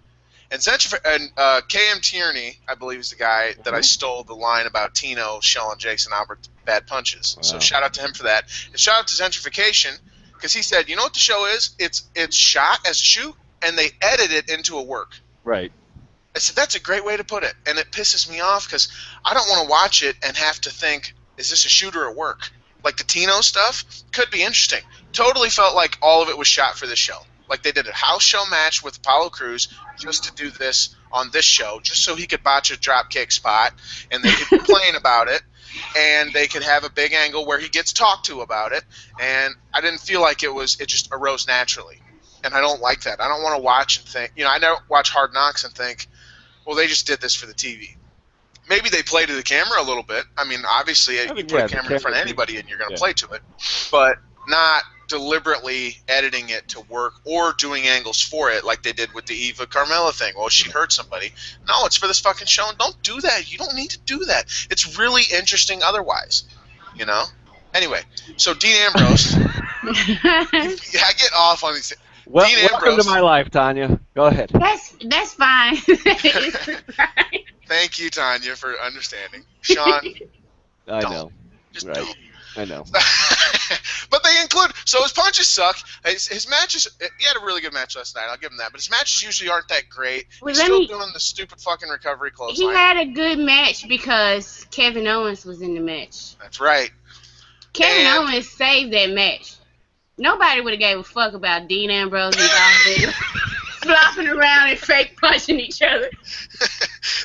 And KM Tierney, I believe, is the guy that I stole the line about Tino showing Jason Albert bad punches. Wow. So shout out to him for that. And shout out to Gentrification, because he said, you know what the show is? It's shot as a shoot, and they edit it into a work. Right. I said, that's a great way to put it. And it pisses me off because I don't want to watch it and have to think, is this a shoot or a work? Like the Tino stuff could be interesting. Totally felt like all of it was shot for this show. Like they did a house show match with Apollo Crews just to do this on this show, just so he could botch a drop kick spot and they could complain about it. And they could have a big angle where he gets talked to about it. And I didn't feel like it just arose naturally. And I don't like that. I don't want to watch and think, I don't watch Hard Knocks and think, well, they just did this for the TV. maybe they play to the camera a little bit. I mean, obviously, you put a camera in front of anybody and you're going to play to it. But not deliberately editing it to work or doing angles for it like they did with the Eva Carmella thing. Well, she hurt somebody. No, it's for this fucking show. And don't do that. You don't need to do that. It's really interesting otherwise. You know? Anyway, so Dean Ambrose. I get off on these things. Well, Dean welcome Ambrose. to my life, Tonya. Go ahead. That's fine. It's fine. Thank you, Tonya, for understanding. Sean, I don't. know. Just Right. don't. I know. But they include, so his punches suck. His matches, he had a really good match last night. I'll give him that. But his matches usually aren't that great. He's still doing the stupid fucking recovery He clothesline. had a good match because Kevin Owens was in the match. That's right. Kevin And- Owens saved that match. Nobody would have gave a fuck about Dean Ambrose and Dolph Ziggler flopping around and fake punching each other.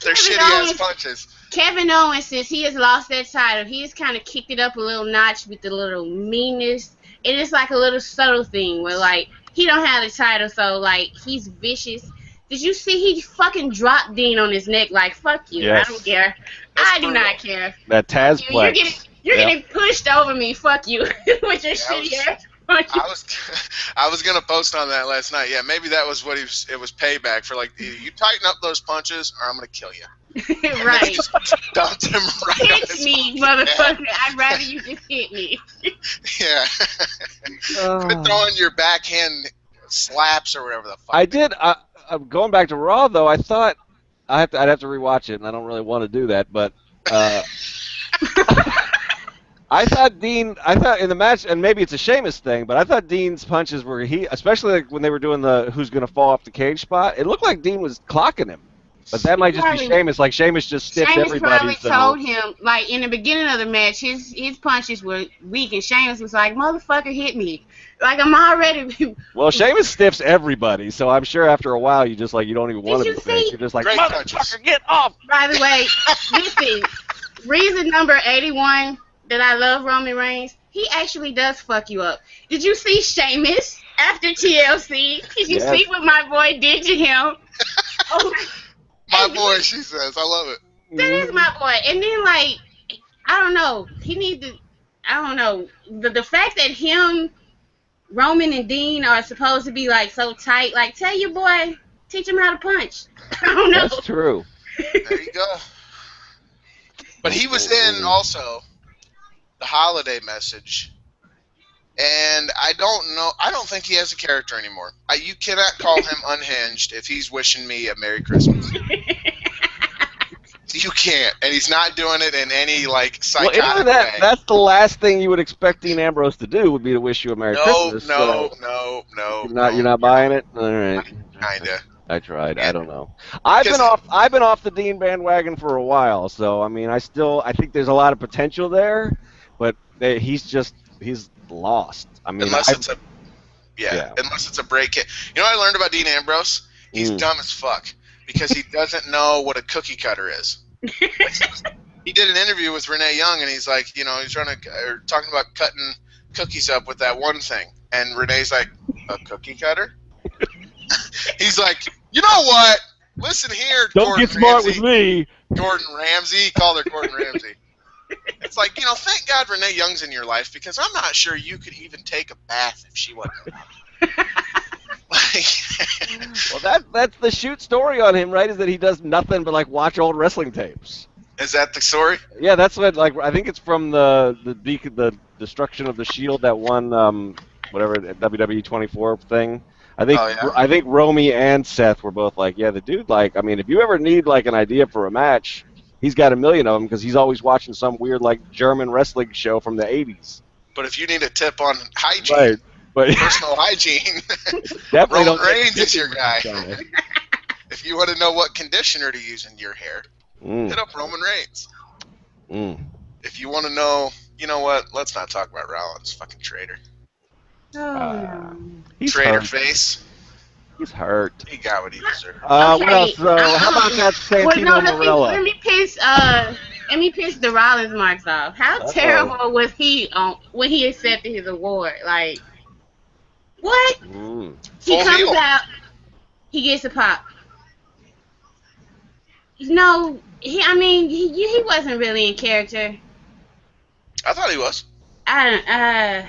They're Kevin shitty-ass Owens- punches. Kevin Owens, since he has lost that title, he has kind of kicked it up a little notch with the little meanness. And it's like a little subtle thing where, like, he don't have the title, so, like, he's vicious. Did you see he fucking dropped Dean on his neck? Like, fuck you. Yes. I don't care. That's I do brutal. not care. That Taz You're flex. getting pushed over me. Fuck you. With your shitty ass punches. I was gonna post on that last night. Yeah, maybe that was what he was. It was payback for, like, you tighten up those punches or I'm gonna kill you. Right. Just dumped him right on Hit his me, fucking motherfucker. I'd rather you just hit me. Yeah. Quit throwing your backhand slaps or whatever the fuck. I did. I'm going back to Raw though. I thought I'd have to rewatch it, and I don't really want to do that. But I thought in the match, and maybe it's a Sheamus thing, but I thought Dean's punches were especially like when they were doing the who's gonna fall off the cage spot. It looked like Dean was clocking him. But that might just be Sheamus. Like, Sheamus just stiffed Sheamus everybody. probably told him, like, in the beginning of the match, his punches were weak, and Sheamus was like, motherfucker, hit me. Like, I'm already... Well, Sheamus stiffs everybody, so I'm sure after a while you don't even want to be fake. You're just like, Great motherfucker, punches. get off! By the way, listen, reason number 81 that I love Roman Reigns, he actually does fuck you up. Did you see Sheamus after TLC? Did you see what my boy did to him? Oh, My boy, she says. I love it. that is my boy. And then, like, I don't know. I don't know. The fact that Roman and Dean are supposed to be, like, so tight. Like, tell your boy, teach him how to punch. I don't know. That's true. There you go. But he was in also the holiday message. And I don't think he has a character anymore. You cannot call him unhinged if he's wishing me a Merry Christmas. You can't. And he's not doing it in any, like, psychotic way. That's the last thing you would expect Dean Ambrose to do would be to wish you a Merry Christmas. No. You're not buying it? All right. Kinda. I tried. I don't know. I've been off the Dean bandwagon for a while, so I mean, I think there's a lot of potential there, but he's lost. I mean, unless it's a break hit. You know what I learned about Dean Ambrose? He's dumb as fuck because he doesn't know what a cookie cutter is. He did an interview with Renee Young, and he's like, he's talking about cutting cookies up with that one thing, and Renee's like, a cookie cutter? He's like, you know what? Listen here, don't Gordon get smart Ramsay. with me. Gordon Ramsay. He called her Gordon Ramsay. It's like, thank God Renee Young's in your life because I'm not sure you could even take a bath if she wasn't around. Well, that's the shoot story on him, right? Is that he does nothing but, like, watch old wrestling tapes. Is that the story? Yeah, that's what, like, I think it's from the Destruction of the Shield, that one, whatever, WWE 24 thing. I think Romy and Seth were both like, yeah, the dude, like, I mean, if you ever need, like, an idea for a match, he's got a million of them because he's always watching some weird, like, German wrestling show from the 80s. But if you need a tip on hygiene, right, but personal hygiene, definitely Roman Reigns is your guy. If you want to know what conditioner to use in your hair, hit up Roman Reigns. If you want to know, you know what? Let's not talk about Rollins. Fucking traitor. He's Traitor hurt. face. He's hurt. He got what he deserved. What else? How about that Santino Marella? Let me piss the Rollins marks off. How terrible was he when he accepted his award? Like, what? He Full comes heel. out, he gets a pop. No, he wasn't really in character. I thought he was. I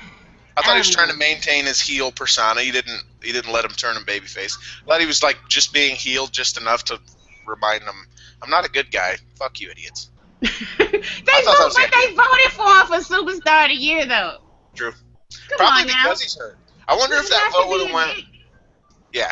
I thought he was don't trying know. to maintain his heel persona. He didn't let him turn him babyface. I thought he was like just being healed just enough to remind them, I'm not a good guy. Fuck you, idiots. They thought that was the voted for him for Superstar of the Year, though. True. Come Probably on now. because he's hurt. I wonder if that vote would have went. Yeah.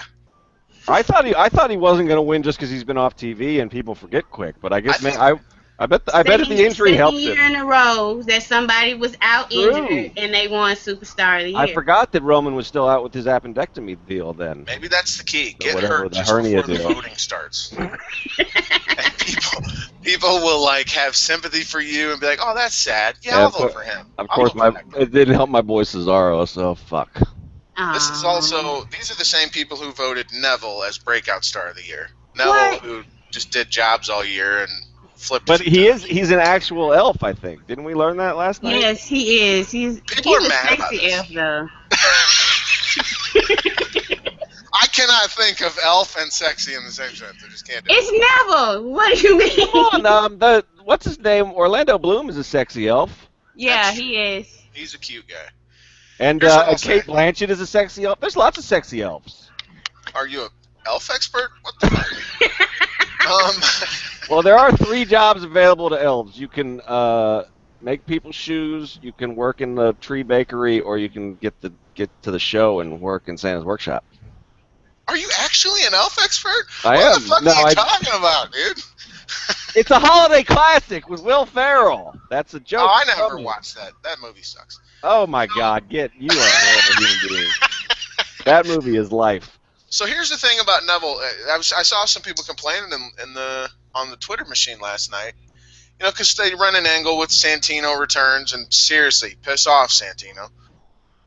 I thought he wasn't going to win just because he's been off TV and people forget quick. But I guess I bet the injury helped Second year him. in a row that somebody was out True. injured and they won Superstar of the Year. I forgot that Roman was still out with his appendectomy deal then. Maybe that's the key. Or Get whatever, hurt the just hernia before the deal. voting starts. And people will like have sympathy for you and be like, "Oh, that's sad. Yeah, I'll vote for him." Of I'll course, vote for that guy. it didn't help my boy Cesaro, so fuck. This is also these are the same people who voted Neville as breakout star of the year. Neville, What? who just did jobs all year and flipped. But a few times. he's an actual elf, I think. Didn't we learn that last night? Yes, he is. He's People are a mad about sexy this. elf, though. I cannot think of elf and sexy in the same sentence. I just can't do it. It's Neville. What do you mean? Come on, what's his name? Orlando Bloom is a sexy elf. Yeah, he is. He's a cute guy. And Here's what I'll Kate say. Blanchett is a sexy elf. There's lots of sexy elves. Are you a elf expert? What the fuck? Well, there are 3 jobs available to elves. You can make people's shoes, you can work in the tree bakery, or you can get to the show and work in Santa's workshop. Are you actually an elf expert? I what am. the fuck No, are you I- talking about, dude? It's a holiday classic with Will Ferrell. That's a joke. Oh, I never from me. watched that. That movie sucks. Oh my God, you are a horrible human being. That movie is life. So here's the thing about Neville. I saw some people complaining on the Twitter machine last night. You know, because they run an angle with Santino returns and seriously piss off Santino.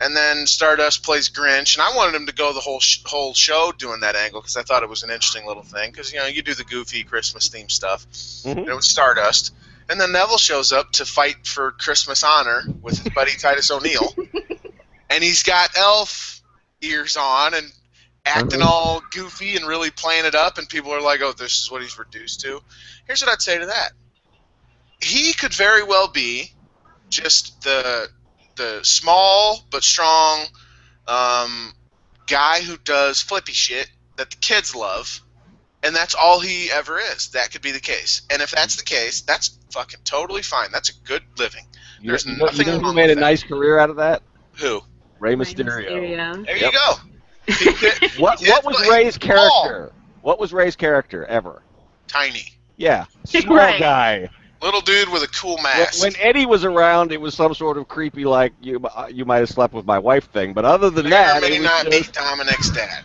And then Stardust plays Grinch, and I wanted him to go the whole show doing that angle because I thought it was an interesting little thing. Because, you know, you do the goofy Christmas theme stuff. Mhm. And it was Stardust. And then Neville shows up to fight for Christmas honor with his buddy Titus O'Neil. And he's got elf ears on and acting all goofy and really playing it up. And people are like, oh, this is what he's reduced to. Here's what I'd say to that. He could very well be just the small but strong guy who does flippy shit that the kids love, and that's all he ever is. That could be the case. And if that's the case, that's fucking totally fine. That's a good living. There's You nothing know who wrong made a with that. nice career out of that? Who? Rey Mysterio. There Yep. you go. What was Ray's character? What was Ray's character ever? Tiny. Yeah, small Right. guy. Little dude with a cool mask. When Eddie was around, it was some sort of creepy, like you might have slept with my wife thing. But other than may that, or may it was not be just, Dominic's dad.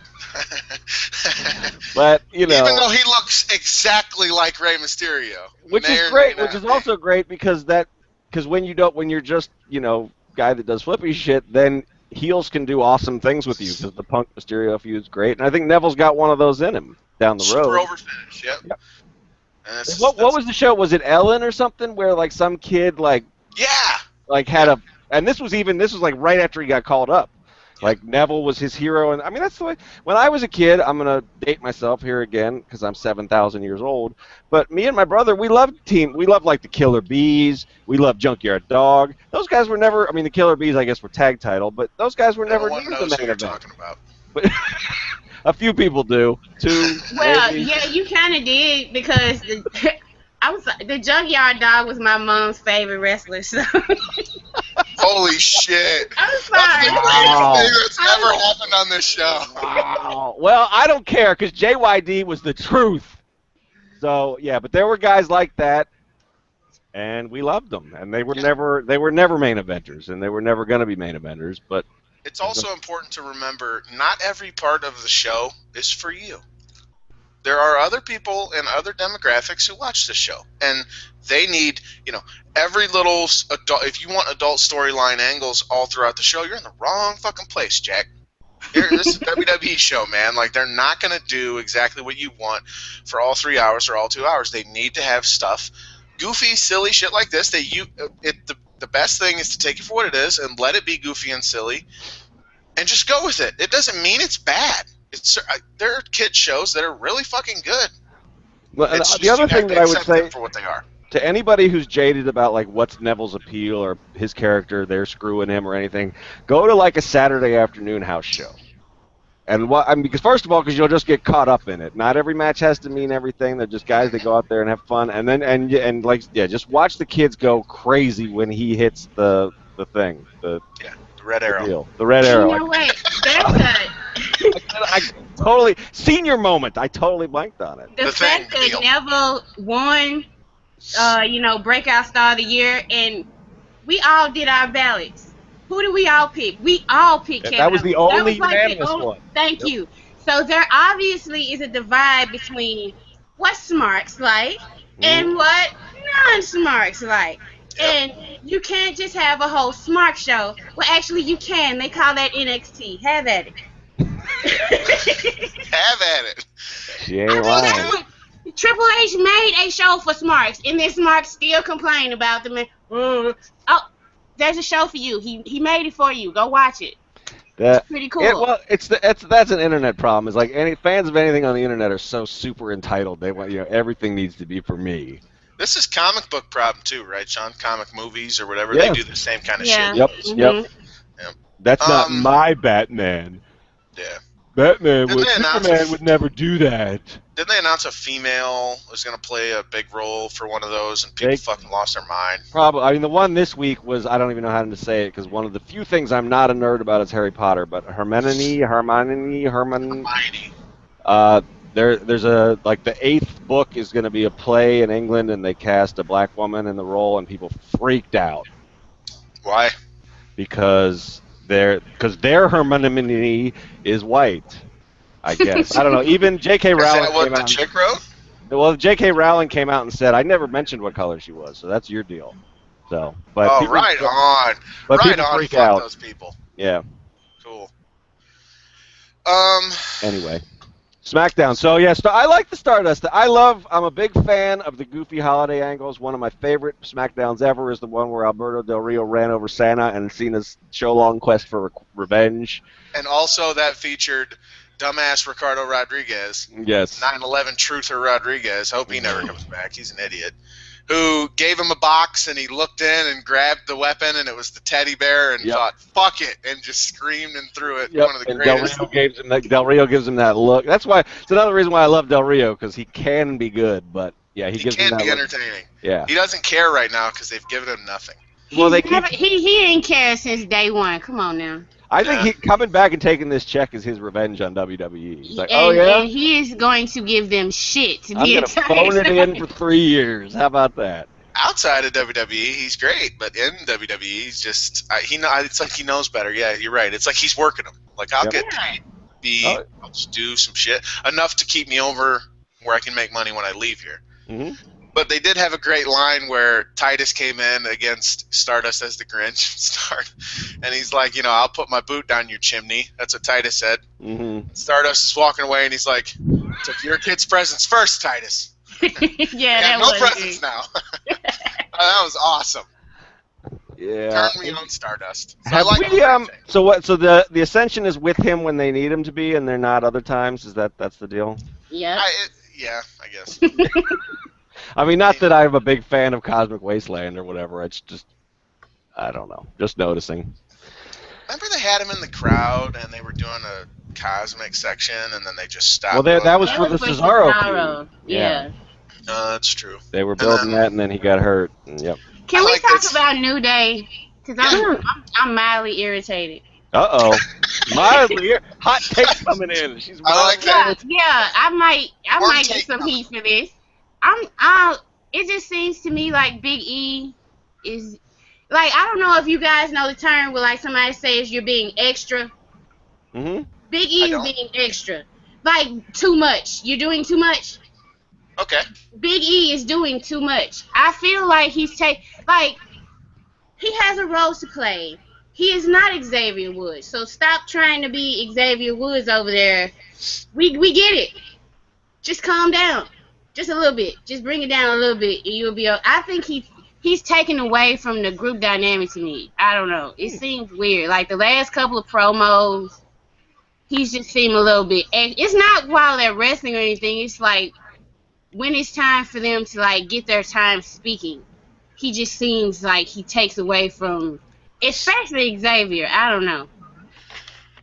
but you know, Even though he looks exactly like Rey Mysterio. which May is or great. may Which not is be. also great because when you're just guy that does flippy shit, then heels can do awesome things with you because the Punk Mysterio feud is great, and I think Neville's got one of those in him down the Super road. over finish, yep. Yep. And that's- What that's- was the show? Was it Ellen or something where like some kid Yeah! had a, and this was like right after he got called up. Like Neville was his hero, and I mean that's the way. When I was a kid, I'm gonna date myself here again because I'm 7,000 years old. But me and my brother, we loved like the Killer Bees. We loved Junkyard Dog. Those guys were never. I mean, the Killer Bees, I guess, were tag title, but those guys were never No one near knows the who main you're event. talking about. But a few people do. 2. Well, maybe. yeah, you kind of did because the Junkyard Dog was my mom's favorite wrestler. So Holy shit. I'm That's the sorry. Wow. greatest thing that's ever happened on this show. Wow. Well, I don't care because JYD was the truth. So yeah, but there were guys like that, and we loved them, and they were never main eventers, and they were never going to be main eventers. But It's also important to remember not every part of the show is for you. There are other people and other demographics who watch this show, and they need, every little adult. If you want adult storyline angles all throughout the show, you're in the wrong fucking place, Jack. This is a WWE show, man. Like, they're not going to do exactly what you want for all 3 hours or all 2 hours. They need to have stuff, goofy, silly shit like this. The best thing is to take it for what it is and let it be goofy and silly, and just go with it. It doesn't mean it's bad. There are kid shows that are really fucking good. Well, and It's the just, other you have thing to that I would accept say them for what they are. to anybody who's jaded about like what's Neville's appeal or his character, they're screwing him or anything, go to like a Saturday afternoon house show. And what I mean, because first of all, because you'll just get caught up in it. Not every match has to mean everything. They're just guys that go out there and have fun. And then and like just watch the kids go crazy when he hits the thing, the Red arrow. deal, the red You arrow. know what? There's I totally senior moment. I totally blanked on it. the fact that Neville won, breakout star of the year, and we all did our ballots. Who do we all pick? We all picked Kevin. That was the only unanimous one. Thank you. So there obviously is a divide between what Smarks like and what non-Smarks like. And you can't just have a whole Smart show. Well, actually, you can. They call that NXT. Have at it. Have at it. She ain't lying. Triple H made a show for Smarks, and then Smarks still complain about them. Oh, there's a show for you. He made it for you. Go watch it. It's pretty cool. That's an internet problem. It's like any fans of anything on the internet are so super entitled. They want everything needs to be for me. This is comic book problem too, right, Sean? Comic movies or whatever, they do the same kind of shit. Yep. That's not my Batman. Yeah. Superman would never do that. Didn't they announce a female was going to play a big role for one of those, and people fucking lost their mind? Probably. I mean, the one this week was, I don't even know how to say it, because one of the few things I'm not a nerd about is Harry Potter, but Hermione. There's the 8th book is going to be a play in England, and they cast a black woman in the role, and people freaked out. Why? Because their Hermione is white, I guess. I don't know. Even J.K. Rowling. Is that what the chick wrote? Well, J.K. Rowling came out and said, "I never mentioned what color she was, so that's your deal." So, but right on. But right on. freak Fuck out. those people. Yeah. Cool. Anyway. SmackDown. So, I like the Stardust. I'm a big fan of the goofy holiday angles. One of my favorite SmackDowns ever is the one where Alberto Del Rio ran over Santa and Cena's show-long quest for revenge. And also that featured dumbass Ricardo Rodriguez. Yes. 9/11 truther Rodriguez. Hope he never comes back. He's an idiot. Who gave him a box, and he looked in and grabbed the weapon, and it was the teddy bear, and thought, fuck it, and just screamed and threw it. One of the greatest. Del Rio gives him that look. That's why, it's another reason why I love Del Rio, because he can be good, but he gives him that look. He can be entertaining. Yeah. He doesn't care right now because they've given him nothing. Well, he ain't cared since day one. Come on now. I think he coming back and taking this check is his revenge on WWE. He's like, and he is going to give them shit. I'm going to phone it in for 3 years. How about that? Outside of WWE, he's great, but in WWE, he's just it's like he knows better. Yeah, you're right. It's like he's working them. Like I'll get paid, I'll just do some shit enough to keep me over where I can make money when I leave here. Mm-hmm. But they did have a great line where Titus came in against Stardust as the Grinch, and he's like, I'll put my boot down your chimney. That's what Titus said. Mm-hmm. Stardust is walking away, and he's like, took your kid's presents first, Titus. No presents now. That was awesome. Yeah. Turn me on, Stardust. So So the Ascension is with him when they need him to be, and they're not other times. That's the deal? Yeah. I guess. I mean, not that I'm a big fan of Cosmic Wasteland or whatever. It's just, I don't know. Just noticing. Remember they had him in the crowd and they were doing a Cosmic section and then they just stopped. Well, that was for the Cesaro feud. Yeah. No, that's true. They were building that and then he got hurt. Yep. Can we talk about New Day? Because I'm mildly irritated. Uh-oh. Mildly hot take coming in. She's mildly irritated. Yeah, I might get some heat for this. It just seems to me like Big E is like, I don't know if you guys know the term where like somebody says you're being extra. Mm-hmm. Big E is being extra, like too much. You're doing too much. Okay. Big E is doing too much. I feel like he has a role to play. He is not Xavier Woods, so stop trying to be Xavier Woods over there. We get it. Just calm down. Just a little bit. Just bring it down a little bit, and you'll be okay. I think he's taken away from the group dynamic to me. I don't know. It seems weird. Like the last couple of promos, he's just seemed a little bit. It's not while they're wrestling or anything. It's like when it's time for them to like get their time speaking, he just seems like he takes away from, especially Xavier. I don't know.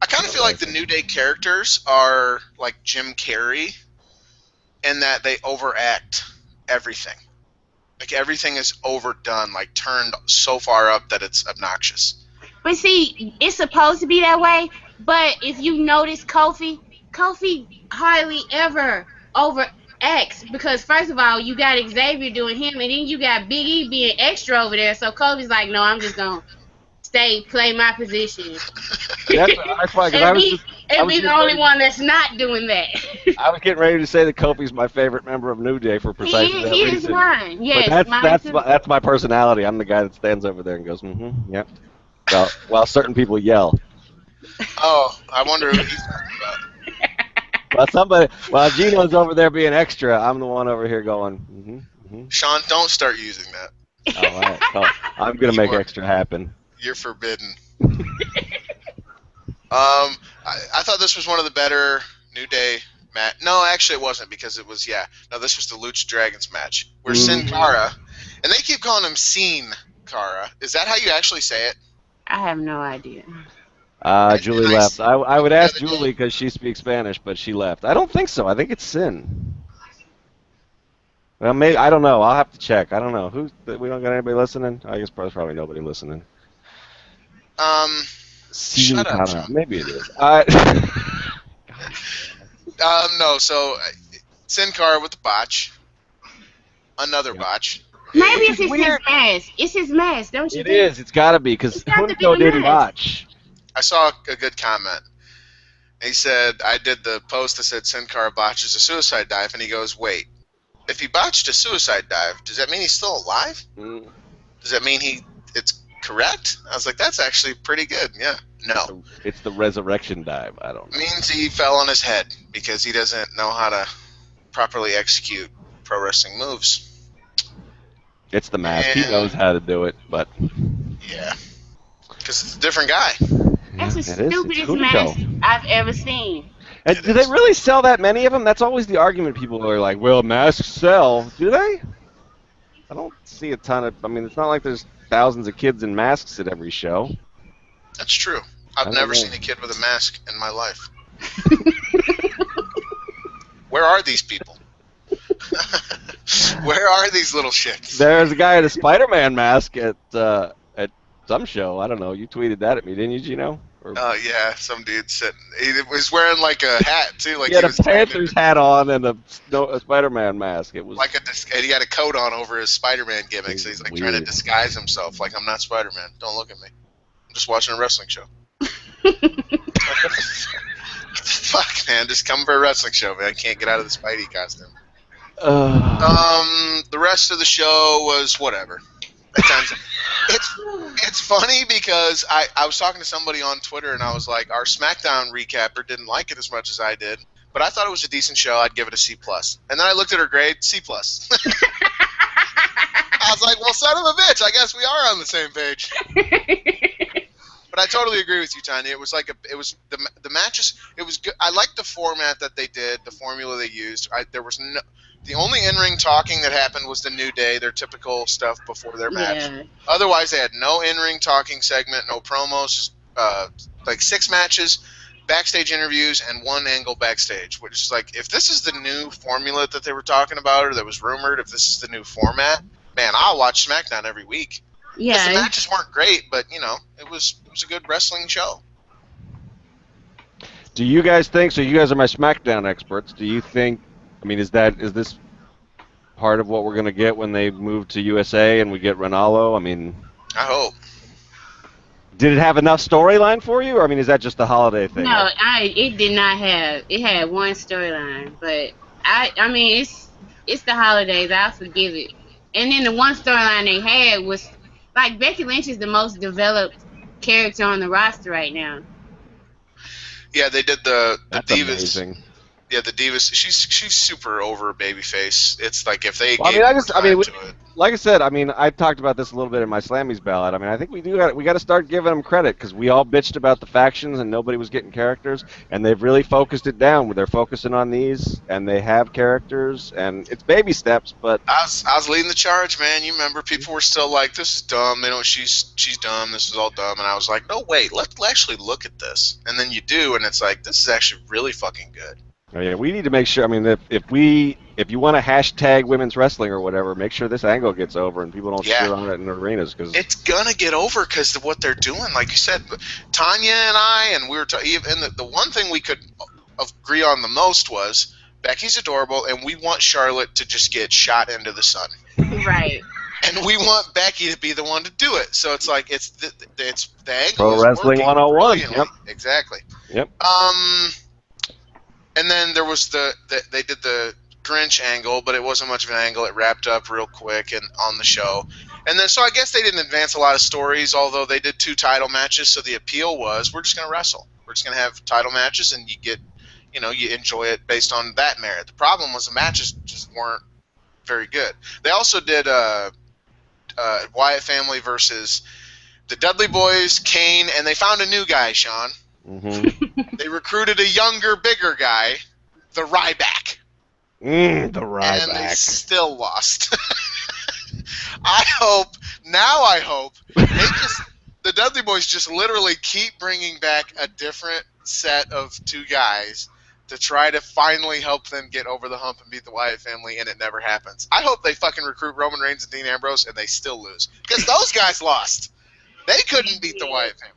I kind of feel like the New Day characters are like Jim Carrey in that they overact everything. Like everything is overdone, like turned so far up that it's obnoxious. But see, it's supposed to be that way. But if you notice Kofi hardly ever overacts, because first of all, you got Xavier doing him, and then you got Big E being extra over there. So Kofi's like, no, I'm just gonna play my position. That's why, because I was be the only one that's not doing that. I was getting ready to say that Kofi's my favorite member of New Day for precisely that reason. He is mine. Yes, but that's my personality. I'm the guy that stands over there and goes, yep. Well, while certain people yell. Oh, I wonder who he's talking about. While Geno's over there being extra, I'm the one over here going, Sean, don't start using that. All right. Well, I'm going to make extra happen. You're forbidden. I thought this was one of the better New Day match. No, actually it wasn't, because it was, this was the Lucha Dragons match where Sin Cara, and they keep calling him Sin Cara. Is that how you actually say it? I have no idea. Julie left. I would ask Julie because she speaks Spanish, but she left. I don't think so. I think it's Sin. Well, maybe, I don't know. I'll have to check. I don't know. We don't got anybody listening? I guess there's probably nobody listening. Shut up, Sean. Maybe it is. No, so Sin Cara with the botch. Another botch. Maybe it's his mask. It's his mask, don't you think? It is. It's got to be, because Hunko didn't botch. I saw a good comment. He said, I did the post that said Sin Cara botches a suicide dive, and he goes, wait, if he botched a suicide dive, does that mean he's still alive? Does that mean it's correct? I was like, that's actually pretty good. Yeah. No. It's the resurrection dive. I don't know. It means he fell on his head because he doesn't know how to properly execute pro wrestling moves. It's the mask. He knows how to do it, but... Yeah. Because it's a different guy. That's the stupidest mask I've ever seen. And do they really sell that many of them? That's always the argument. People are like, well, masks sell. Do they? I don't see a ton of... I mean, it's not like there's thousands of kids in masks at every show. That's true. I've never seen a kid with a mask in my life. Where are these people? Where are these little shits? There's a guy in a Spider-Man mask at some show. I don't know. You tweeted that at me, didn't you, Gino? Oh, yeah. Some dude sitting. He was wearing like a hat, too. Like he had a Panthers hat on and a Spider-Man mask. It was like he had a coat on over his Spider-Man gimmick, so he's like trying to disguise himself. Like, I'm not Spider-Man. Don't look at me. I'm just watching a wrestling show. Fuck, man. Just come for a wrestling show, man. I can't get out of the Spidey costume. The rest of the show was whatever. At times, it's funny because I was talking to somebody on Twitter and I was like, our SmackDown recapper didn't like it as much as I did, but I thought it was a decent show. I'd give it a C+. And then I looked at her grade, C+. I was like, well, son of a bitch, I guess we are on the same page. But I totally agree with you, Tonya. It was like the matches. It was good. I liked the format that they did, the formula they used. The only in-ring talking that happened was the New Day, their typical stuff before their match. Yeah. Otherwise, they had no in-ring talking segment, no promos, like 6 matches, backstage interviews, and 1 angle backstage, which is like, if this is the new formula that they were talking about or that was rumored, if this is the new format, man, I'll watch SmackDown every week. Yeah. The matches weren't great, but, it was a good wrestling show. Do you guys think, so you guys are my SmackDown experts, do you think, I mean, is this part of what we're going to get when they move to USA and we get Ronaldo? I mean... I hope. Did it have enough storyline for you, or I mean, is that just the holiday thing? No, it did not have. It had one storyline, but I mean, it's the holidays. I'll forgive it. And then the one storyline they had was, like, Becky Lynch is the most developed character on the roster right now. Yeah, they did the That's Divas. Amazing. Yeah, the Divas. She's super over babyface. It's like if they Well, gave more time to it. like I said, I mean, I talked about this a little bit in my Slammies ballot. I mean, I think we got to start giving them credit because we all bitched about the factions and nobody was getting characters, and they've really focused it down. They're focusing on these, and they have characters, and it's baby steps. But I was leading the charge, man. You remember people were still like, "This is dumb." They don't. She's dumb. This is all dumb. And I was like, "No, wait. Let's actually look at this." And then you do, and it's like, this is actually really fucking good. yeah, we need to make sure. I mean, if you want to hashtag women's wrestling or whatever, make sure this angle gets over and people don't shit on it in arenas because it's gonna get over because of what they're doing. Like you said, Tonya and I, and we were and the one thing we could agree on the most was Becky's adorable, and we want Charlotte to just get shot into the sun. Right. And we want Becky to be the one to do it. So it's like it's the angle. Pro Wrestling 101. Yep. Exactly. Yep. And then there was they did the Grinch angle, but it wasn't much of an angle. It wrapped up real quick and on the show. And then so I guess they didn't advance a lot of stories, although they did 2 title matches. So the appeal was we're just going to wrestle. We're just going to have title matches, and you get, you enjoy it based on that merit. The problem was the matches just weren't very good. They also did Wyatt family versus the Dudley Boys, Kane, and they found a new guy, Sean. Mm-hmm. They recruited a younger, bigger guy, the Ryback. The Ryback. And they still lost. I hope the Dudley Boys just literally keep bringing back a different set of 2 guys to try to finally help them get over the hump and beat the Wyatt family, and it never happens. I hope they fucking recruit Roman Reigns and Dean Ambrose, and they still lose. Because those guys lost. They couldn't beat the Wyatt family.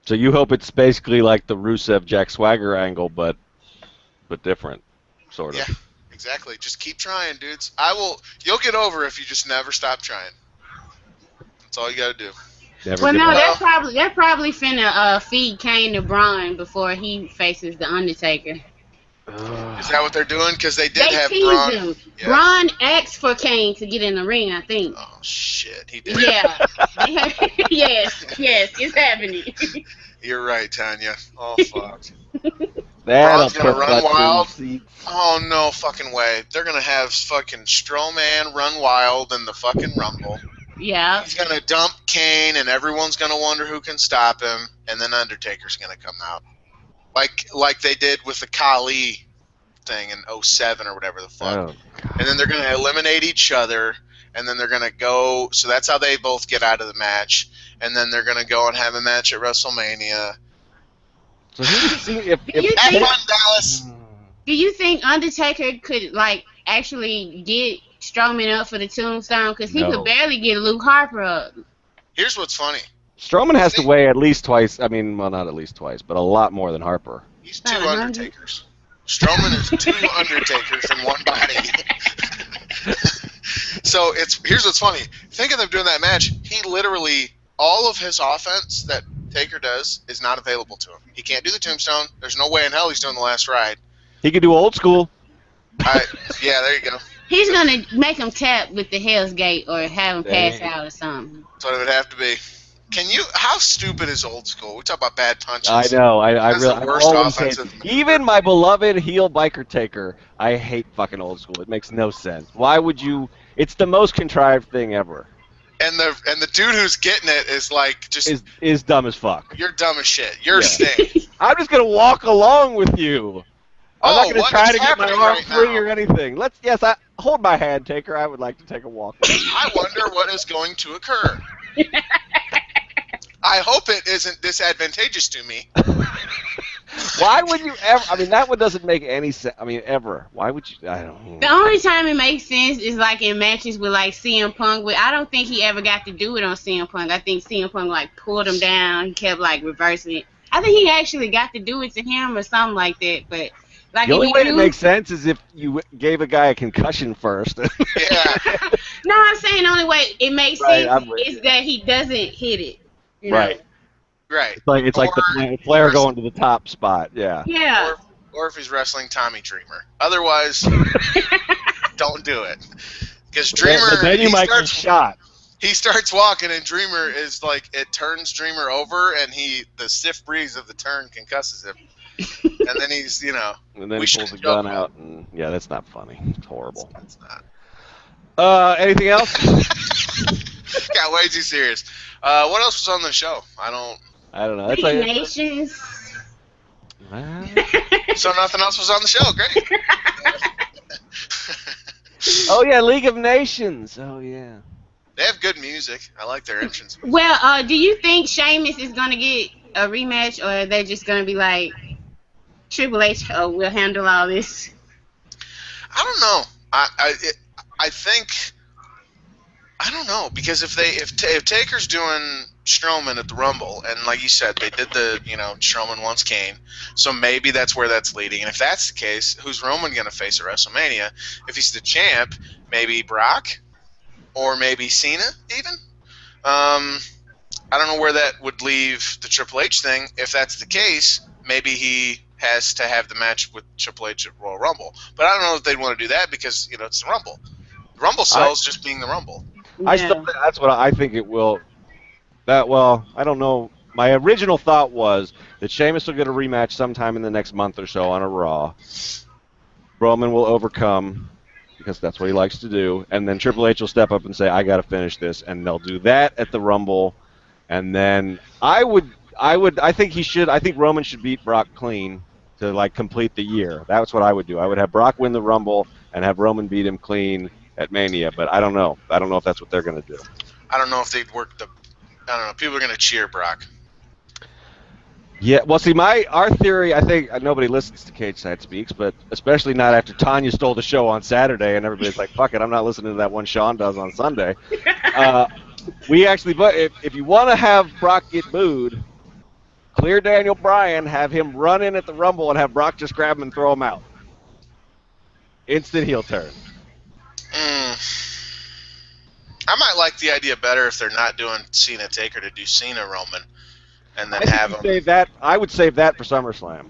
So you hope it's basically like the Rusev-Jack Swagger angle, but different, sort of. Yeah, exactly. Just keep trying, dudes. You'll get over if you just never stop trying. That's all you got to do. Well, no, they're probably finna feed Kane to Braun before he faces the Undertaker. Is that what they're doing? Because they did have teased Braun. him. Yeah. Braun asked for Kane to get in the ring, I think. Oh shit, he did. Yeah. yes, it's happening. You're right, Tonya. Oh fuck. Braun's gonna run wild. Oh no fucking way. They're gonna have fucking Strowman run wild in the fucking Rumble. Yeah. He's gonna dump Kane, and everyone's gonna wonder who can stop him, and then Undertaker's gonna come out, like they did with the Khali thing in 2007 or whatever the fuck. Oh, and then they're gonna eliminate each other, and then they're gonna go. So that's how they both get out of the match, and then they're gonna go and have a match at WrestleMania. So if F1 Dallas. Do you think Undertaker could actually get Strowman up for the tombstone? Because he could barely get Luke Harper up. Here's what's funny. Strowman has to weigh at least twice. I mean, well, not at least twice, but a lot more than Harper. He's 2 Undertakers. Strowman is 2 Undertakers in one body. So here's what's funny. Think of them doing that match. He literally, all of his offense that Taker does is not available to him. He can't do the tombstone. There's no way in hell he's doing the last ride. He could do old school. Yeah, there you go. He's gonna make him tap with the Hell's Gate or have him pass out or something. That's what it would have to be. How stupid is old school? We talk about bad punches. I know. I really. The worst offensive. Even my beloved heel biker Taker, I hate fucking old school. It makes no sense. Why would you? It's the most contrived thing ever. And the dude who's getting it is like just is dumb as fuck. You're dumb as shit. You're Sting. I'm just gonna walk along with you. I'm not gonna try to get my arm free or anything. I hold my hand, Taker. I would like to take a walk. I wonder what is going to occur. I hope it isn't disadvantageous to me. Why would you ever? I mean, that one doesn't make any sense. I mean, ever. Why would you? I don't know. The only time it makes sense is in matches with CM Punk. But I don't think he ever got to do it on CM Punk. I think CM Punk pulled him down. He kept reversing it. I think he actually got to do it to him or something like that. But the only way it makes sense is if you gave a guy a concussion first. Yeah. No, I'm saying the only way it makes sense is that he doesn't hit it. You know? Right. It's like the player going to the top spot. Yeah. Yeah. Or if he's wrestling Tommy Dreamer. Otherwise, don't do it. Because Dreamer, then you might get shot. He starts walking, and Dreamer is it turns Dreamer over, and the stiff breeze of the turn concusses him. And then he's, And then we he pulls should the gun joke out, and yeah, that's not funny. It's horrible. It's not. Anything else? Got way too serious. What else was on the show? I don't know. League That's of like, Nations. So nothing else was on the show. Great. Oh yeah, League of Nations. Oh yeah. They have good music. I like their entrance. Well, do you think Sheamus is gonna get a rematch, or are they just gonna be like Triple H? Oh, we'll handle all this. I don't know. I think I don't know, because if Taker's doing Strowman at the Rumble, and like you said, they did the Strowman once Kane, so maybe that's where that's leading. And if that's the case, who's Roman gonna face at WrestleMania? If he's the champ, maybe Brock, or maybe Cena even. I don't know where that would leave the Triple H thing. If that's the case, maybe he has to have the match with Triple H at Royal Rumble. But I don't know if they'd want to do that because it's the Rumble. The Rumble sells just being the Rumble. That's what I think it will. I don't know. My original thought was that Sheamus will get a rematch sometime in the next month or so on a Raw. Roman will overcome, because that's what he likes to do, and then Triple H will step up and say, "I got to finish this," and they'll do that at the Rumble, and then I think Roman should beat Brock clean to complete the year. That's what I would do. I would have Brock win the Rumble and have Roman beat him clean at Mania, but I don't know. I don't know if that's what they're going to do. I don't know if they'd work I don't know. People are going to cheer Brock. Yeah, well, see, our theory, I think nobody listens to Cageside Speaks, but especially not after Tonya stole the show on Saturday, and everybody's like, fuck it, I'm not listening to that one Sean does on Sunday. We actually, but if you want to have Brock get booed, clear Daniel Bryan, have him run in at the Rumble, and have Brock just grab him and throw him out. Instant heel turn. I might like the idea better if they're not doing Cena Taker to do Cena Roman, and then I would save that for SummerSlam.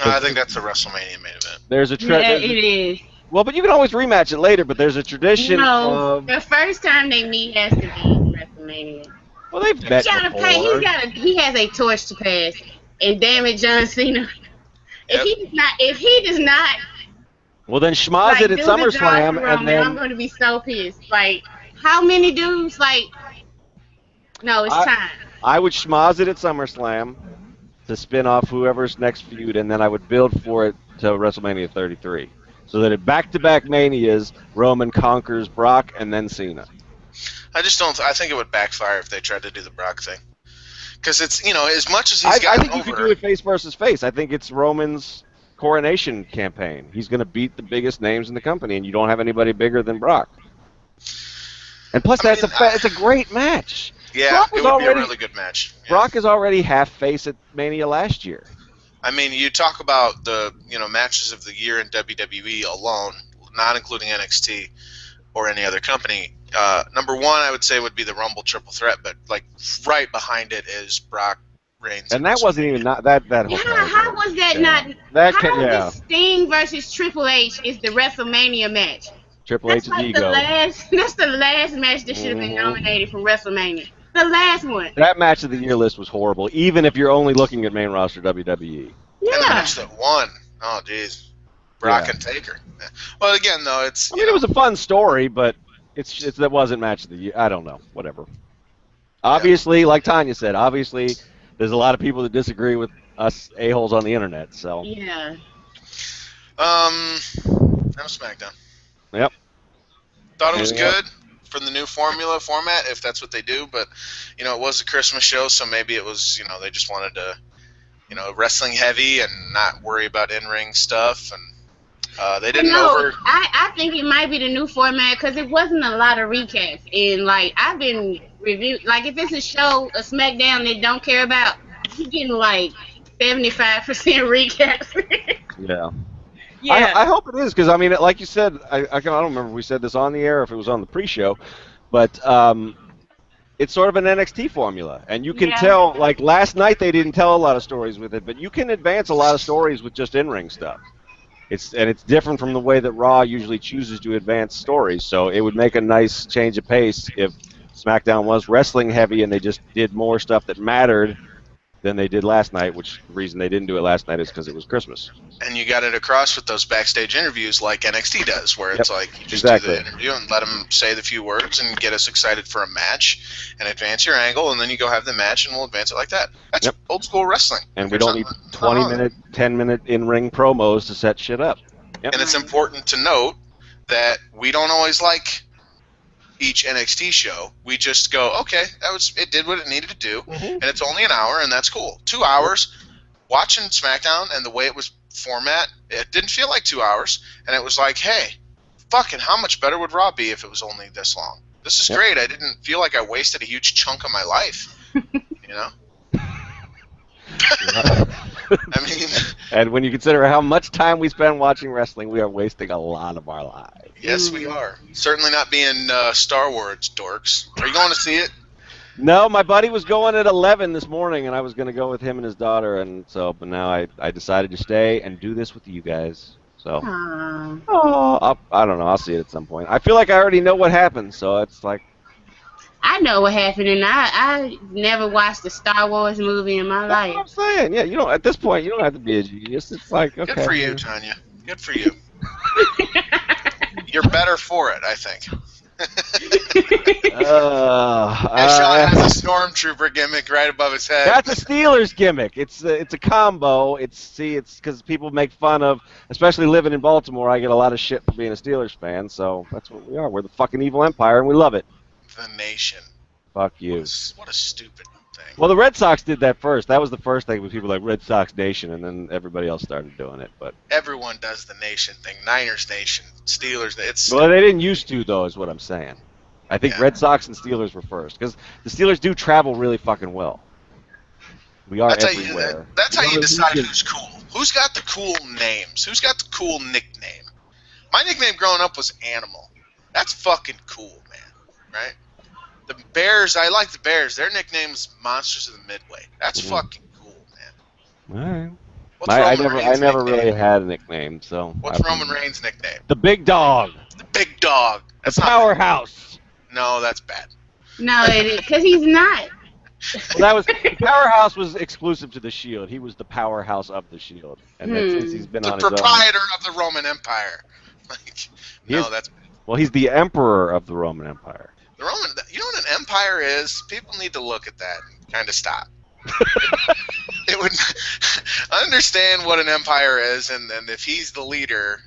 I think that's a WrestleMania main event. There's a Yeah, it is. Well, but you can always rematch it later. But there's a tradition. No, the first time they meet has to be WrestleMania. Well, they've met before. He has a torch to pass, and damn it, John Cena. If he does not. Well, then schmoz it at SummerSlam, and then I'm going to be so pissed. Like, how many dudes? No, it's time. I would schmoz it at SummerSlam to spin off whoever's next feud, and then I would build for it to WrestleMania 33. So that at back-to-back Manias, Roman conquers Brock and then Cena. I just don't. I think it would backfire if they tried to do the Brock thing. Because it's, as much as he's gotten I think you could do it face versus face. I think it's Roman's coronation campaign. He's going to beat the biggest names in the company, and you don't have anybody bigger than Brock. And plus, it's a great match. Yeah, it would be a really good match. Yeah. Brock is already half face at Mania last year. I mean, you talk about the matches of the year in WWE alone, not including NXT or any other company. Number one, I would say, would be the Rumble Triple Threat, but right behind it is Brock Reigns. And that wasn't even that. How was that not? Sting versus Triple H is the WrestleMania match. Triple H's ego. That's the last match that should have been nominated from WrestleMania. The last one. That match of the year list was horrible, even if you're only looking at main roster WWE. Yeah. And the match that won. Oh, jeez. Brock and Taker. Yeah. Well, again, though, it's... it was a fun story, but that wasn't match of the year. I don't know. Whatever. Obviously, like Tonya said, there's a lot of people that disagree with us a-holes on the internet, so... Yeah. That was SmackDown. Yep. Thought it was good for the new format, if that's what they do, but, it was a Christmas show, so maybe it was, they just wanted to, wrestling heavy and not worry about in-ring stuff, and they didn't I think it might be the new format, because it wasn't a lot of recaps, and, I've been reviewed, if it's a show, a SmackDown they don't care about, you're getting, 75% recaps. Yeah. Yeah. I hope it is, because, like you said, I don't remember if we said this on the air or if it was on the pre-show, but it's sort of an NXT formula. And you can tell, last night they didn't tell a lot of stories with it, but you can advance a lot of stories with just in-ring stuff. It's different from the way that Raw usually chooses to advance stories, so it would make a nice change of pace if SmackDown was wrestling heavy and they just did more stuff that mattered than they did last night, which the reason they didn't do it last night is because it was Christmas. And you got it across with those backstage interviews like NXT does, where it's like you just exactly. do the interview and let them say the few words and get us excited for a match and advance your angle, and then you go have the match and we'll advance it like that. That's old school wrestling. And we don't need 20-minute, 10-minute in-ring promos to set shit up. Yep. And it's important to note that we don't always like each NXT show. We just go, okay, it did what it needed to do, and it's only an hour, and that's cool. 2 hours, watching SmackDown and the way it was format, it didn't feel like 2 hours, and it was like, hey, fucking how much better would Raw be if it was only this long? This is great. I didn't feel like I wasted a huge chunk of my life, you know? I mean, and when you consider how much time we spend watching wrestling, we are wasting a lot of our lives. Yes, we are. Certainly not being Star Wars dorks. Are you going to see it? No, my buddy was going at 11 this morning, and I was going to go with him and his daughter, and so, but now I decided to stay and do this with you guys. So, I don't know. I'll see it at some point. I feel like I already know what happens, so it's like. I know what happened, and I never watched a Star Wars movie in my life. That's what I'm saying. Yeah, you don't. At this point, you don't have to be a genius. It's like, okay. Good for you, Tonya. Good for you. You're better for it, I think. And Sean has a stormtrooper gimmick right above his head. That's a Steelers gimmick. It's a combo. It's because people make fun of, especially living in Baltimore. I get a lot of shit for being a Steelers fan, so that's what we are. We're the fucking evil empire, and we love it. The nation. Fuck you. What a stupid thing. Well, the Red Sox did that first. That was the first thing with people like Red Sox Nation, and then everybody else started doing it. But everyone does the nation thing. Niners Nation, Steelers. Well, they didn't used to, though, is what I'm saying. I think Red Sox and Steelers were first because the Steelers do travel really fucking well. We are everywhere. That's how you decide who's cool. Who's got the cool names? Who's got the cool nickname? My nickname growing up was Animal. That's fucking cool, man. Right? The Bears, I like the Bears. Their nickname's Monsters of the Midway. That's fucking cool, man. All right. I never really had a nickname, so. What's Roman Reigns' nickname? The Big Dog. The Big Dog. That's the Powerhouse. No, that's bad. No, because he's not. Well, Powerhouse was exclusive to the Shield. He was the powerhouse of the Shield, and since he's been on his own. The proprietor of the Roman Empire. That's bad. Well, he's the emperor of the Roman Empire. You know what an empire is? People need to look at that and kind of stop. It would understand what an empire is, and if he's the leader,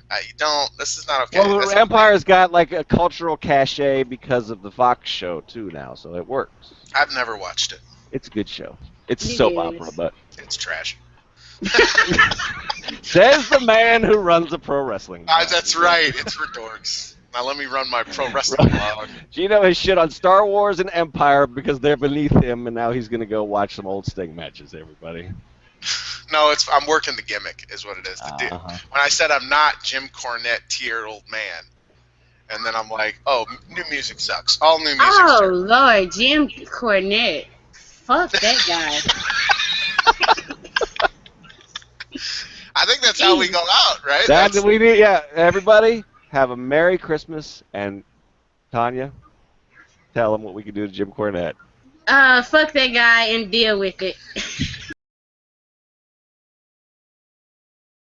this is not okay. Well, the empire's got like a cultural cachet because of the Fox show too now, so it works. I've never watched it. It's a good show. It's a soap opera, but it's trash. Says the man who runs a pro wrestling blog. That's right. It's for dorks. Now let me run my pro wrestling blog. Gino has shit on Star Wars and Empire because they're beneath him, and now he's going to go watch some old Sting matches, everybody. No, I'm working the gimmick is what it is. When I said I'm not Jim Cornette tier old man, and then I'm like, oh, new music sucks. All new music sucks. Oh, Lord, Jim Cornette. Fuck that guy. I think that's how we go out, right? We need, everybody. Have a Merry Christmas, and Tonya, tell them what we can do to Jim Cornette. Fuck that guy and deal with it.